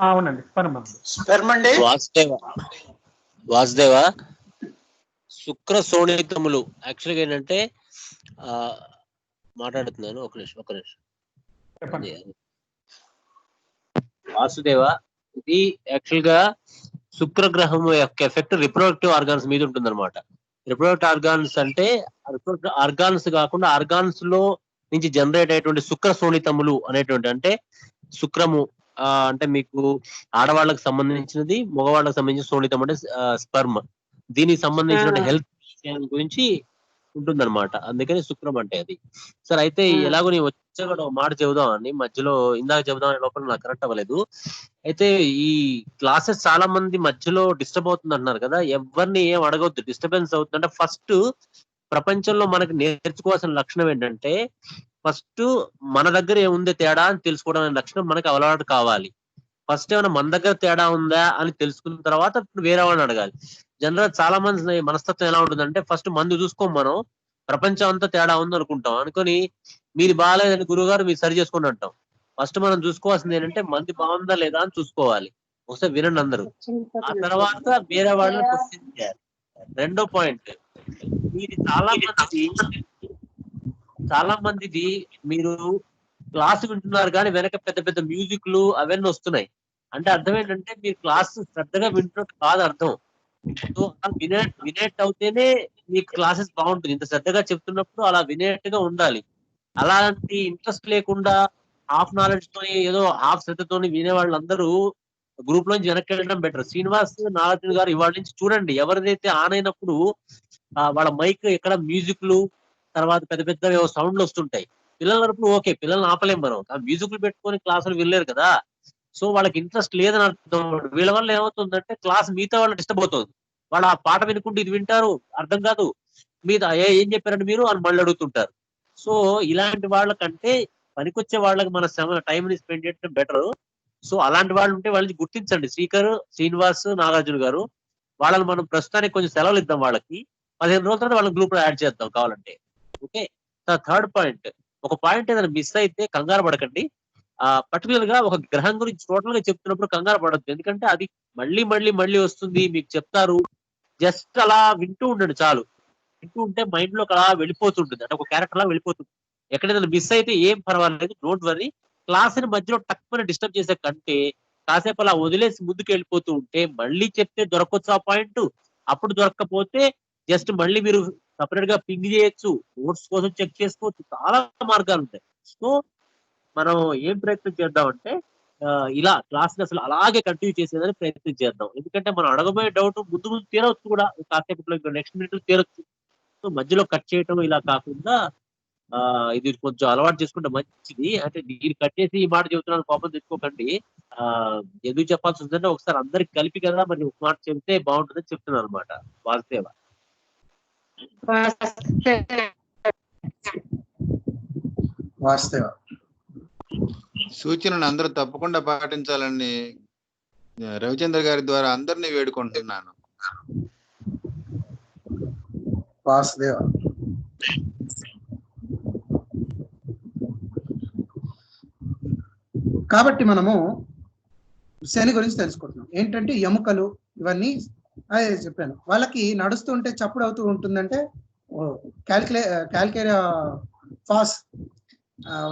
అవునండి వాసుదేవ శుక్ర శోణితములు యాక్చువల్గా ఏంటంటే మాట్లాడుతున్నాను ఒక నిమిషం వాసుదేవ ఇది యాక్చువల్ గా శుక్రగ్రహం యొక్క ఎఫెక్ట్ రిప్రొడక్టివ్ ఆర్గాన్స్ మీద ఉంటుంది అనమాట. రిప్రొడక్టివ్ ఆర్గాన్స్ అంటే ఆర్గాన్స్ కాకుండా ఆర్గాన్స్ లో నుంచి జనరేట్ అయ్యేటువంటి శుక్ర శోణితములు అనేటువంటి అంటే శుక్రము అంటే మీకు ఆడవాళ్ళకి సంబంధించినది, మగవాళ్ళకి సంబంధించిన శోణితం అంటే స్పర్మ్, దీనికి సంబంధించిన హెల్త్ గురించి ఉంటుందన్నమాట. అందుకని శుక్రం అంటే అది. సరే అయితే ఎలాగో నేను వచ్చా కూడా మాట చెబుదాం అని మధ్యలో ఇందాక చెబుదాం అనే లోపల నాకు కరెక్ట్ అవ్వలేదు. అయితే ఈ క్లాసెస్ చాలా మంది మధ్యలో డిస్టర్బ్ అవుతుంది అంటున్నారు కదా, ఎవరిని ఏం అడగవద్దు. డిస్టర్బెన్స్ అవుతుందంటే ఫస్ట్ ప్రపంచంలో మనకి నేర్చుకోవాల్సిన లక్షణం ఏంటంటే ఫస్ట్ మన దగ్గర ఏముంది తేడా అని తెలుసుకోవడం అనే లక్షణం మనకి అలవాటు కావాలి. ఫస్ట్ ఏమైనా మన దగ్గర తేడా ఉందా అని తెలుసుకున్న తర్వాత ఇప్పుడు వేరే వాళ్ళని అడగాలి. జనరల్ చాలా మంది మనస్తత్వం ఎలా ఉంటుందంటే ఫస్ట్ మందు చూసుకోం, మనం ప్రపంచం అంతా తేడా ఉంది అనుకుంటాం. అనుకొని మీరు బాగాలేదని గురువు గారు మీరు సరి చేసుకుని అంటాం. ఫస్ట్ మనం చూసుకోవాల్సింది ఏంటంటే మంది బాగుందా లేదా అని చూసుకోవాలి. ఒకసారి వినండి అందరూ, ఆ తర్వాత వేరే వాళ్ళని క్వశ్చన్ చేయాలి. రెండో పాయింట్, ఇది చాలా మందిది మీరు క్లాస్ వింటున్నారు కానీ వెనక పెద్ద పెద్ద మ్యూజిక్లు అవన్నీ వస్తున్నాయి. అంటే అర్థం ఏంటంటే మీరు క్లాస్ శ్రద్ధగా వింటున్నట్టు కాదు అర్థం. సో వినేట్ అవుతేనే మీకు క్లాసెస్ బాగుంటుంది. ఇంత శ్రద్ధగా చెప్తున్నప్పుడు అలా వినేట్టుగా ఉండాలి. అలాంటి ఇంట్రెస్ట్ లేకుండా హాఫ్ నాలెడ్జ్ తోని ఏదో హాఫ్ శ్రద్ధతోని వినే వాళ్ళందరూ గ్రూప్ లోంచి వెనక్కి వెళ్ళడం బెటర్. శ్రీనివాస్ నాగార్జున గారు ఇవాళ నుంచి చూడండి, ఎవరిదైతే ఆన్ అయినప్పుడు వాళ్ళ మైక్ ఎక్కడ మ్యూజిక్లు తర్వాత పెద్ద పెద్ద సౌండ్లు వస్తుంటాయి. పిల్లల వరకు ఓకే, పిల్లల్ని ఆపలేం మనం, ఆ మ్యూజిక్లు పెట్టుకొని క్లాసులు వెళ్ళలేరు కదా. సో వాళ్ళకి ఇంట్రెస్ట్ లేదని అర్థం. వీళ్ళ వల్ల ఏమవుతుందంటే క్లాస్ మిగతా వాళ్ళు డిస్టర్బ్ అవుతుంది. వాళ్ళు ఆ పాట వినుకుంటూ ఇది వింటారు, అర్థం కాదు, మీద ఏం చెప్పారంటే మీరు అని మళ్ళీ అడుగుతుంటారు. సో ఇలాంటి వాళ్ళకంటే పనికొచ్చే వాళ్ళకి మన టైంని స్పెండ్ చేయడం బెటర్. సో అలాంటి వాళ్ళు ఉంటే వాళ్ళని గుర్తించండి. శ్రీనివాస్ నాగార్జున గారు వాళ్ళని మనం ప్రస్తుతానికి కొంచెం సెలవులు ఇద్దాం. వాళ్ళకి 15 రోజుల తర్వాత వాళ్ళని గ్రూప్ లో యాడ్ చేద్దాం కావాలంటే. ఓకే. థర్డ్ పాయింట్, ఒక పాయింట్ ఏదైనా మిస్ అయితే కంగారు పడకండి. పర్టికులర్ గా ఒక గ్రహం గురించి టోటల్ గా చెప్తున్నప్పుడు కంగారు పడద్దు. ఎందుకంటే అది మళ్ళీ వస్తుంది, మీకు చెప్తారు. జస్ట్ అలా వింటూ ఉండండి చాలు. వింటూ ఉంటే మైండ్ లో అలా వెళ్ళిపోతుంటుంది, అంటే ఒక క్యారెక్టర్ లా వెళ్ళిపోతుంది. ఎక్కడైనా మిస్ అయితే ఏం పర్వాలేదు, డోంట్ వరీ. క్లాస్ ని మధ్యలో టక్కున డిస్టర్బ్ చేసే కంటే కాసేపు అలా వదిలేసి ముందుకు వెళ్ళిపోతూ ఉంటే మళ్ళీ చెప్తే దొరకొచ్చు ఆ పాయింట్. అప్పుడు దొరకకపోతే జస్ట్ మళ్ళీ మీరు సపరేట్ గా పింగ్ చేయొచ్చు, నోట్స్ కోసం చెక్ చేసుకోవచ్చు, చాలా మార్గాలు ఉంటాయి. సో మనం ఏం ప్రయత్నం చేద్దామంటే ఇలా క్లాస్ అసలు అలాగే కంటిన్యూ చేసేదని ప్రయత్నం చేద్దాం. ఎందుకంటే మనం అడగబోయే డౌట్ ముందు తీరవచ్చు కూడా, కాసేపు నెక్స్ట్ మినిట్ తీరవచ్చు. సో మధ్యలో కట్ చేయటం ఇలా కాకుండా ఇది కొంచెం అలవాటు చేసుకుంటే మంచిది. అంటే మీరు కట్ చేసి ఈ మాట చెబుతున్నాను, కోపం తెచ్చుకోకండి. ఎందుకు చెప్పాల్సి ఉందంటే ఒకసారి అందరికి కలిపి కదా మరి ఒక మాట చెబితే బాగుంటుందని చెప్తున్నాను అనమాట. వాసుదేవ వాసుదేవ సూచనను అందరూ తప్పకుండా పాటించాలని రవిచంద్ర గారి ద్వారా అందరినీ వేడుకుంటున్నాను. వాసుదేవ కాబట్టి మనము శని గురించి తెలుసుకుంటున్నాం. ఏంటంటే ఎముకలు ఇవన్నీ చెప్పాను. వాళ్ళకి నడుస్తుంటే చప్పుడు అవుతూ ఉంటుందంటే క్యాల్కేరియా ఫాస్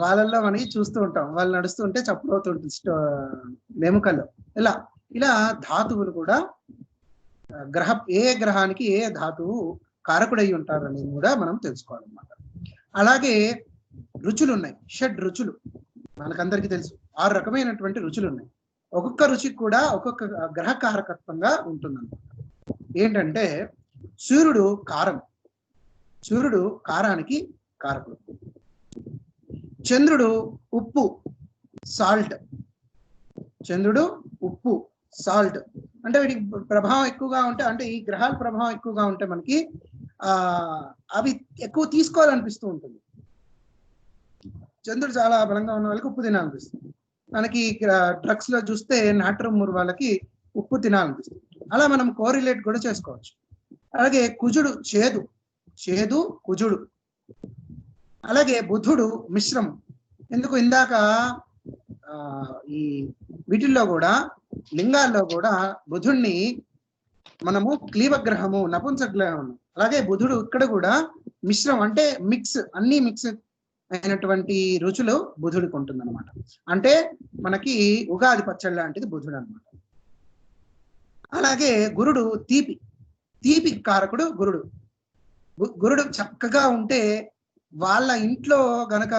వాళ్ళల్లో మనకి చూస్తూ ఉంటాం. వాళ్ళు నడుస్తుంటే చప్పుడు అవుతూ ఉంటుంది ఎముకల్లో. ఇలా ధాతువులు కూడా ఏ గ్రహానికి ఏ ధాతువు కారకుడై ఉంటారు అనేది కూడా మనం తెలుసుకోవాలన్నమాట. అలాగే రుచులు ఉన్నాయి, 6 రుచులు మనకందరికీ తెలుసు. 6 రకమైనటువంటి రుచులు ఉన్నాయి. ఒక్కొక్క రుచికి కూడా ఒక్కొక్క గ్రహ కారకత్వంగా ఉంటుందన్నమాట. ఏంటంటే సూర్యుడు కారం, సూర్యుడు కారానికి కారకుడు. చంద్రుడు ఉప్పు, సాల్ట్. చంద్రుడు ఉప్పు, సాల్ట్ అంటే వీటికి ప్రభావం ఎక్కువగా ఉంటే, అంటే ఈ గ్రహాల ప్రభావం ఎక్కువగా ఉంటే మనకి అవి ఎక్కువ తీసుకోవాలనిపిస్తూ ఉంటుంది. చంద్రుడు చాలా బలంగా ఉన్న వాళ్ళకి ఉప్పు తినాలనిపిస్తుంది. మనకి డ్రగ్స్ లో చూస్తే నాట్రమూర్ వాళ్ళకి ఉప్పు తినాలనిపిస్తుంది. అలా మనం కోరిలేట్ కూడా చేసుకోవచ్చు. అలాగే కుజుడు చేదు కుజుడు. అలాగే బుధుడు మిశ్రమం. ఎందుకు ఇందాక ఈ వీటిల్లో కూడా లింగాల్లో కూడా బుధుడిని మనము క్లీవగ్రహము నపుంసగ్రహం. అలాగే బుధుడు ఇక్కడ కూడా మిశ్రమం అంటే మిక్స్, అన్ని మిక్స్ అయినటువంటి రుచులు బుధుడికి ఉంటుంది అనమాట. అంటే మనకి ఉగాది పచ్చడి లాంటిది బుధుడు అనమాట. అలాగే గురుడు తీపి కారకుడు గురుడు చక్కగా ఉంటే వాళ్ళ ఇంట్లో గనక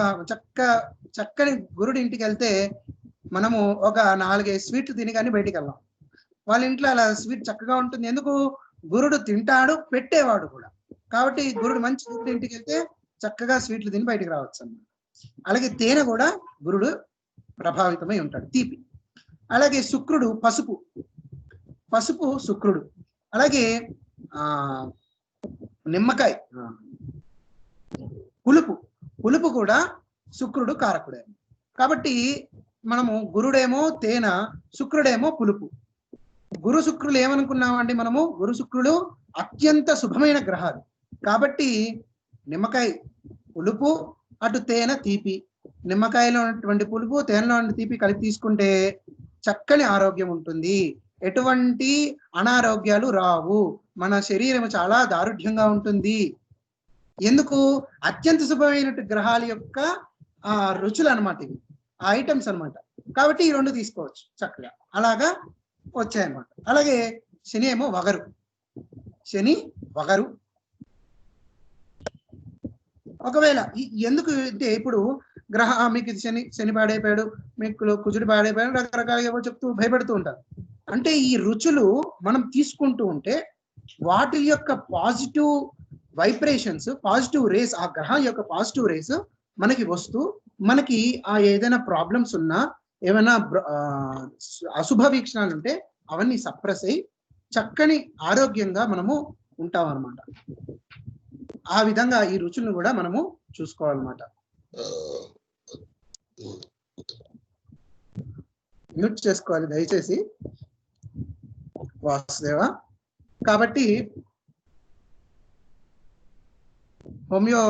చక్కని గురుడి ఇంటికి వెళ్తే మనము ఒక 4-5 స్వీట్లు తిని కానీ బయటికి వెళ్ళాం. వాళ్ళ ఇంట్లో అలా స్వీట్ చక్కగా ఉంటుంది. ఎందుకు? గురుడు తింటాడు, పెట్టేవాడు కూడా. కాబట్టి గురుడు మంచి గురుడి ఇంటికి వెళ్తే చక్కగా స్వీట్లు తిని బయటికి రావచ్చు అన్నమాట. అలాగే తేనె కూడా గురుడు ప్రభావితమై ఉంటాడు, తీపి. అలాగే శుక్రుడు పసుపు శుక్రుడు. అలాగే నిమ్మకాయ పులుపు కూడా శుక్రుడు కారకుడే. కాబట్టి మనము గురుడేమో తేనె, శుక్రుడేమో పులుపు. గురు శుక్రులు ఏమనుకున్నామండి మనము? గురు శుక్రులు అత్యంత శుభమైన గ్రహాలు. కాబట్టి నిమ్మకాయ పులుపు, అటు తేనె తీపి. నిమ్మకాయలో ఉన్నటువంటి పులుపు, తేనెలో ఉన్న తీపి కలిపి తీసుకుంటే చక్కని ఆరోగ్యం ఉంటుంది, ఎటువంటి అనారోగ్యాలు రావు, మన శరీరం చాలా దారుఢ్యంగా ఉంటుంది. ఎందుకు? అత్యంత శుభమైన గ్రహాల యొక్క రుచులు అనమాట ఇవి, ఆ ఐటమ్స్ అనమాట. కాబట్టి ఈ రెండు తీసుకోవచ్చు చక్కగా, అలాగా వచ్చాయన్నమాట. అలాగే శని ఏమో వగరు. ఒకవేళ ఎందుకు అంటే ఇప్పుడు మీకు శని పాడైపోయాడు, మీకు కుజుడు పాడైపోయాడు, రకరకాలుగా ఏవో చెప్తూ భయపెడుతూ ఉంటారు. అంటే ఈ రుచులు మనం తీసుకుంటూ ఉంటే వాటి యొక్క పాజిటివ్ వైబ్రేషన్స్, పాజిటివ్ రేస్, ఆ గ్రహం యొక్క పాజిటివ్ రేస్ మనకి వస్తూ మనకి ఆ ఏదైనా ప్రాబ్లమ్స్ ఉన్నా, ఏమైనా అశుభ వీక్షణాలు ఉంటే అవన్నీ సప్రెస్ అయ్యి చక్కని ఆరోగ్యంగా మనము ఉంటాం అన్నమాట. ఆ విధంగా ఈ రుచులను కూడా మనము చూసుకోవాలన్నమాట. మ్యూట్ చేసుకోవాలి దయచేసి వాసుదేవ. కాబట్టి హోమియో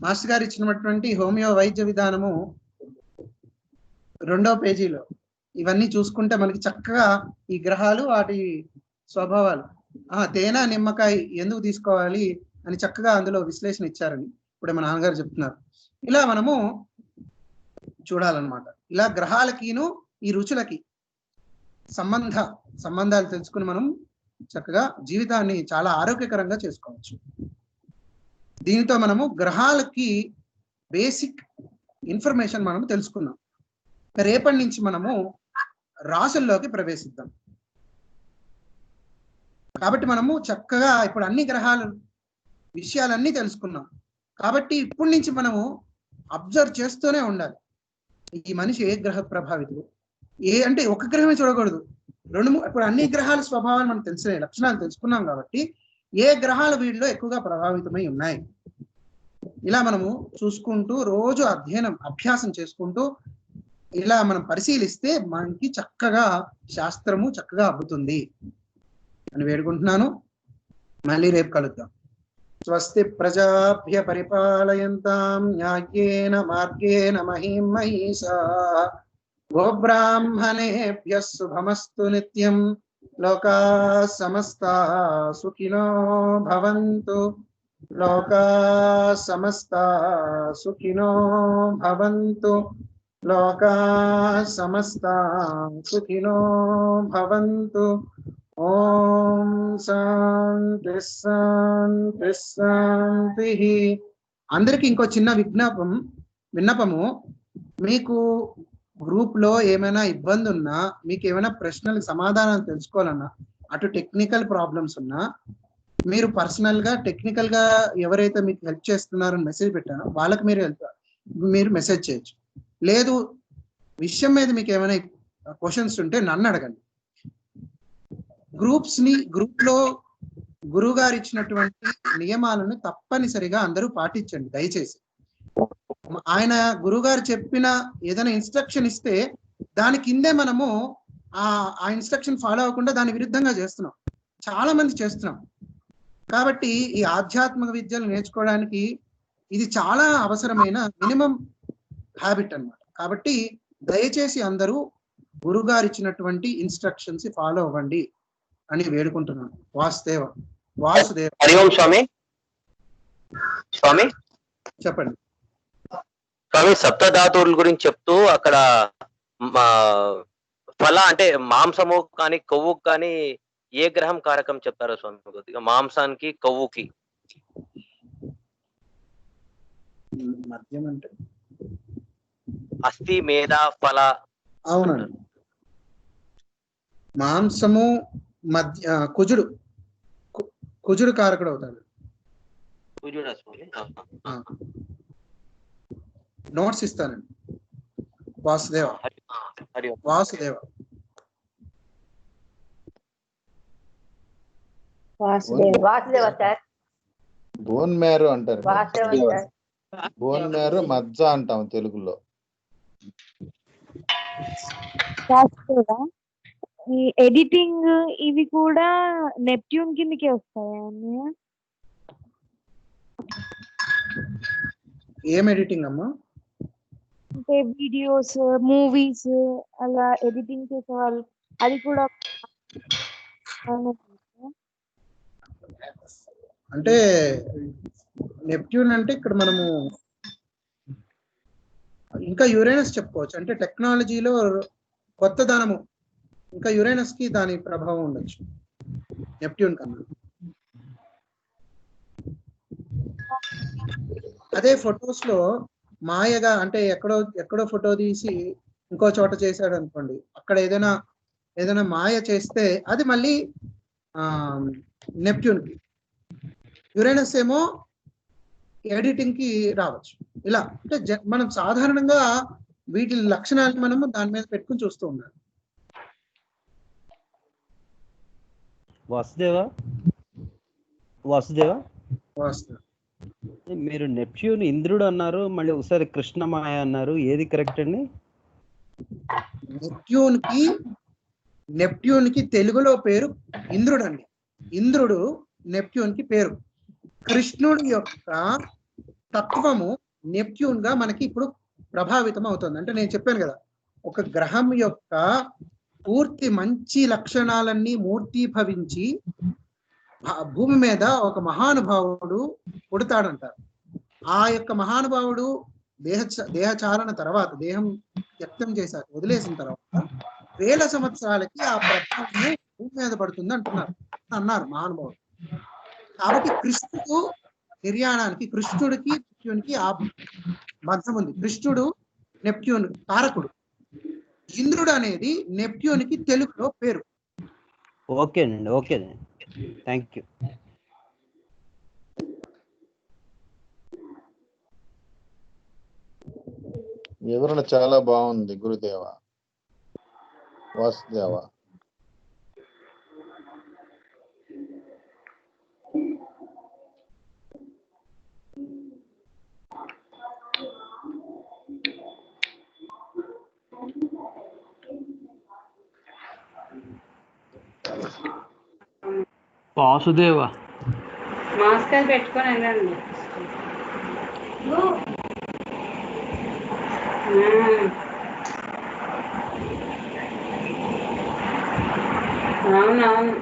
మాస్టర్ గారు ఇచ్చినటువంటి హోమియో వైద్య విధానము 2వ పేజీలో ఇవన్నీ చూసుకుంటే మనకి చక్కగా ఈ గ్రహాలు, వాటి స్వభావాలు, తేనె నిమ్మకాయ ఎందుకు తీసుకోవాలి అని చక్కగా అందులో విశ్లేషణ ఇచ్చారని ఇప్పుడే మా నాన్నగారు చెప్తున్నారు. ఇలా మనము చూడాలన్నమాట. ఇలా గ్రహాలకిను ఈ రుచులకి సంబంధాలు తెలుసుకుని మనం చక్కగా జీవితాన్ని చాలా ఆరోగ్యకరంగా చేసుకోవచ్చు. దీనితో మనము గ్రహాలకి బేసిక్ ఇన్ఫర్మేషన్ మనం తెలుసుకున్నాం. రేపటి నుంచి మనము రాసుల్లోకి ప్రవేశిద్దాం. కాబట్టి మనము చక్కగా ఇప్పుడు అన్ని గ్రహాల విషయాలన్నీ తెలుసుకున్నాం. కాబట్టి ఇప్పటి నుంచి మనము అబ్జర్వ్ చేస్తూనే ఉండాలి. ఈ మనిషి ఏ గ్రహ ప్రభావితుడు, అంటే ఒక గ్రహమే చూడకూడదు, ఇప్పుడు అన్ని గ్రహాల స్వభావాలు మనకు తెలిసిన లక్షణాలు తెలుసుకున్నాం. కాబట్టి ఏ గ్రహాలు వీటిలో ఎక్కువగా ప్రభావితమై ఉన్నాయి, ఇలా మనము చూసుకుంటూ రోజు అభ్యాసం చేసుకుంటూ ఇలా మనం పరిశీలిస్తే మనకి చక్కగా శాస్త్రము చక్కగా అబ్బుతుంది అని వేడుకుంటున్నాను. మళ్ళీ రేపు కలుద్దాం. స్వస్తి ప్రజాభ్య పరిపాలయంతాం న్యాయేన మార్గేణ మహిం మహిషా గోబ్రాహ్మణేభ్యః శుభమస్తు నిత్యం. లోకా సమస్తా సుఖినో భవంతు. లోకా సమస్తా సుఖినో భవంతు. లోకా సమస్తా సుఖినో భవంతు. ఓం శాంతి శాంతి శాంతి. అందరికి ఇంకో చిన్న విన్నపము, మీకు గ్రూప్ లో ఏమైనా ఇబ్బంది ఉన్నా, మీకు ఏమైనా ప్రశ్నలకు సమాధానాలు తెలుసుకోవాలన్నా, అటు టెక్నికల్ ప్రాబ్లమ్స్ ఉన్నా, మీరు పర్సనల్ గా టెక్నికల్ గా ఎవరైతే మీకు హెల్ప్ చేస్తున్నారని మెసేజ్ పెట్టానో వాళ్ళకి మీరు మెసేజ్ చేయొచ్చు. లేదు విషయం మీద మీకు ఏమైనా క్వశ్చన్స్ ఉంటే నన్ను అడగండి. గ్రూప్ లో గురువు గారు ఇచ్చినటువంటి నియమాలను తప్పనిసరిగా అందరూ పాటించండి దయచేసి. ఆయన గురువు గారు చెప్పిన ఏదైనా ఇన్స్ట్రక్షన్ ఇస్తే దాని కిందే మనము ఆ ఇన్స్ట్రక్షన్ ఫాలో అవ్వకుండా దాని విరుద్ధంగా చేస్తున్నాం, చాలా మంది చేస్తున్నాం. కాబట్టి ఈ ఆధ్యాత్మిక విద్యలు నేర్చుకోవడానికి ఇది చాలా అవసరమైన మినిమం హ్యాబిట్ అన్నమాట. కాబట్టి దయచేసి అందరూ గురుగారు ఇచ్చినటువంటి ఇన్స్ట్రక్షన్స్ ఫాలో అవ్వండి అని వేడుకుంటున్నాను. వాసుదేవ. హరి ఓం స్వామి. స్వామి చెప్పండి. స్వామి, సప్తధాతువుల గురించి చెప్తూ అక్కడ ఫల అంటే మాంసము కానీ కొవ్వు కానీ ఏ గ్రహం కారకం చెప్తారో స్వామి కొద్దిగా, మాంసానికి కొవ్వుకి? మద్యం అంటే అస్థి, మేధ, ఫల. అవునండి. మాంసము కుజుడు కుజుడు కారకుడు అవుతాడు. నోట్స్ ఇస్తానండి. Vasudeva. Vasudeva. Vasudeva sir. Bone marrow అంటారు. వాసుదేవ సార్. బోన్ మ్యారో మజ్జ అంటాం తెలుగులో. ఈ ఎడిటింగ్ ఇవి కూడా నెప్ట్యూన్ కిందకే వస్తాయా? ఏం ఎడిటింగ్ అమ్మా? అంటే వీడియోస్, మూవీస్ అలా ఎడిటింగ్ చేసే వాళ్ళు, అది కూడా అంటే నెప్ట్యూన్ అంటే ఇక్కడ మనము ఇంకా యురేనస్ చెప్పుకోవచ్చు. అంటే టెక్నాలజీలో కొత్త దానము, ఇంకా యురేనస్ కి దాని ప్రభావం ఉండొచ్చు నెప్ట్యూన్ కన్నా. అదే ఫొటోస్ లో మాయగా అంటే ఎక్కడో ఫోటో తీసి ఇంకో చోట చేశాడు అనుకోండి, అక్కడ ఏదైనా మాయ చేస్తే అది మళ్ళీ నెప్ట్యూన్ కి. యురేనస్ ఏమో ఎడిటింగ్ కి రావచ్చు. ఇలా అంటే మనం సాధారణంగా వీటి లక్షణాలను మనము దాని మీద పెట్టుకుని చూస్తూ ఉన్నాం. వాసుదేవ. మీరు నెప్ట్యూన్ ఇంద్రుడు అన్నారు, మళ్ళీ ఒకసారి కృష్ణమాయ అన్నారు. ఏది కరెక్ట్ అండి? నెప్ట్యూన్ కి తెలుగులో పేరు ఇంద్రుడు అండి. ఇంద్రుడు నెప్ట్యూన్ కి పేరు. కృష్ణుడి యొక్క తత్వము నెప్ట్యూన్ గా మనకి ఇప్పుడు ప్రభావితం అవుతుంది. అంటే నేను చెప్పాను కదా, ఒక గ్రహం యొక్క పూర్తి మంచి లక్షణాలన్నీ మూర్తీభవించి భూమి మీద ఒక మహానుభావుడు పుడతాడంటారు. ఆ యొక్క మహానుభావుడు దేహచారణ తర్వాత, దేహం వ్యక్తం చేశాక వదిలేసిన తర్వాత 1000 సంవత్సరాలకి ఆ ప్రభావం భూమి మీద పడుతుంది అన్నారు మహానుభావుడు. కాబట్టి కృష్ణుడు నిర్యాణానికి, కృష్ణుడికి నెప్ట్యూన్కి ఆ మధ్యం ఉంది. కృష్ణుడు నెప్ట్యూన్ కారకుడు. ఇంద్రుడు అనేది నెప్ట్యూన్కి తెలుగులో పేరు. ఓకేనండి. Thank you. వివరణ చాలా బాగుంది గురుదేవ. వాసుదేవ. వాసుదేవ. మాస్క్ పెట్టుకొని వెళ్ళండి. అవునవును.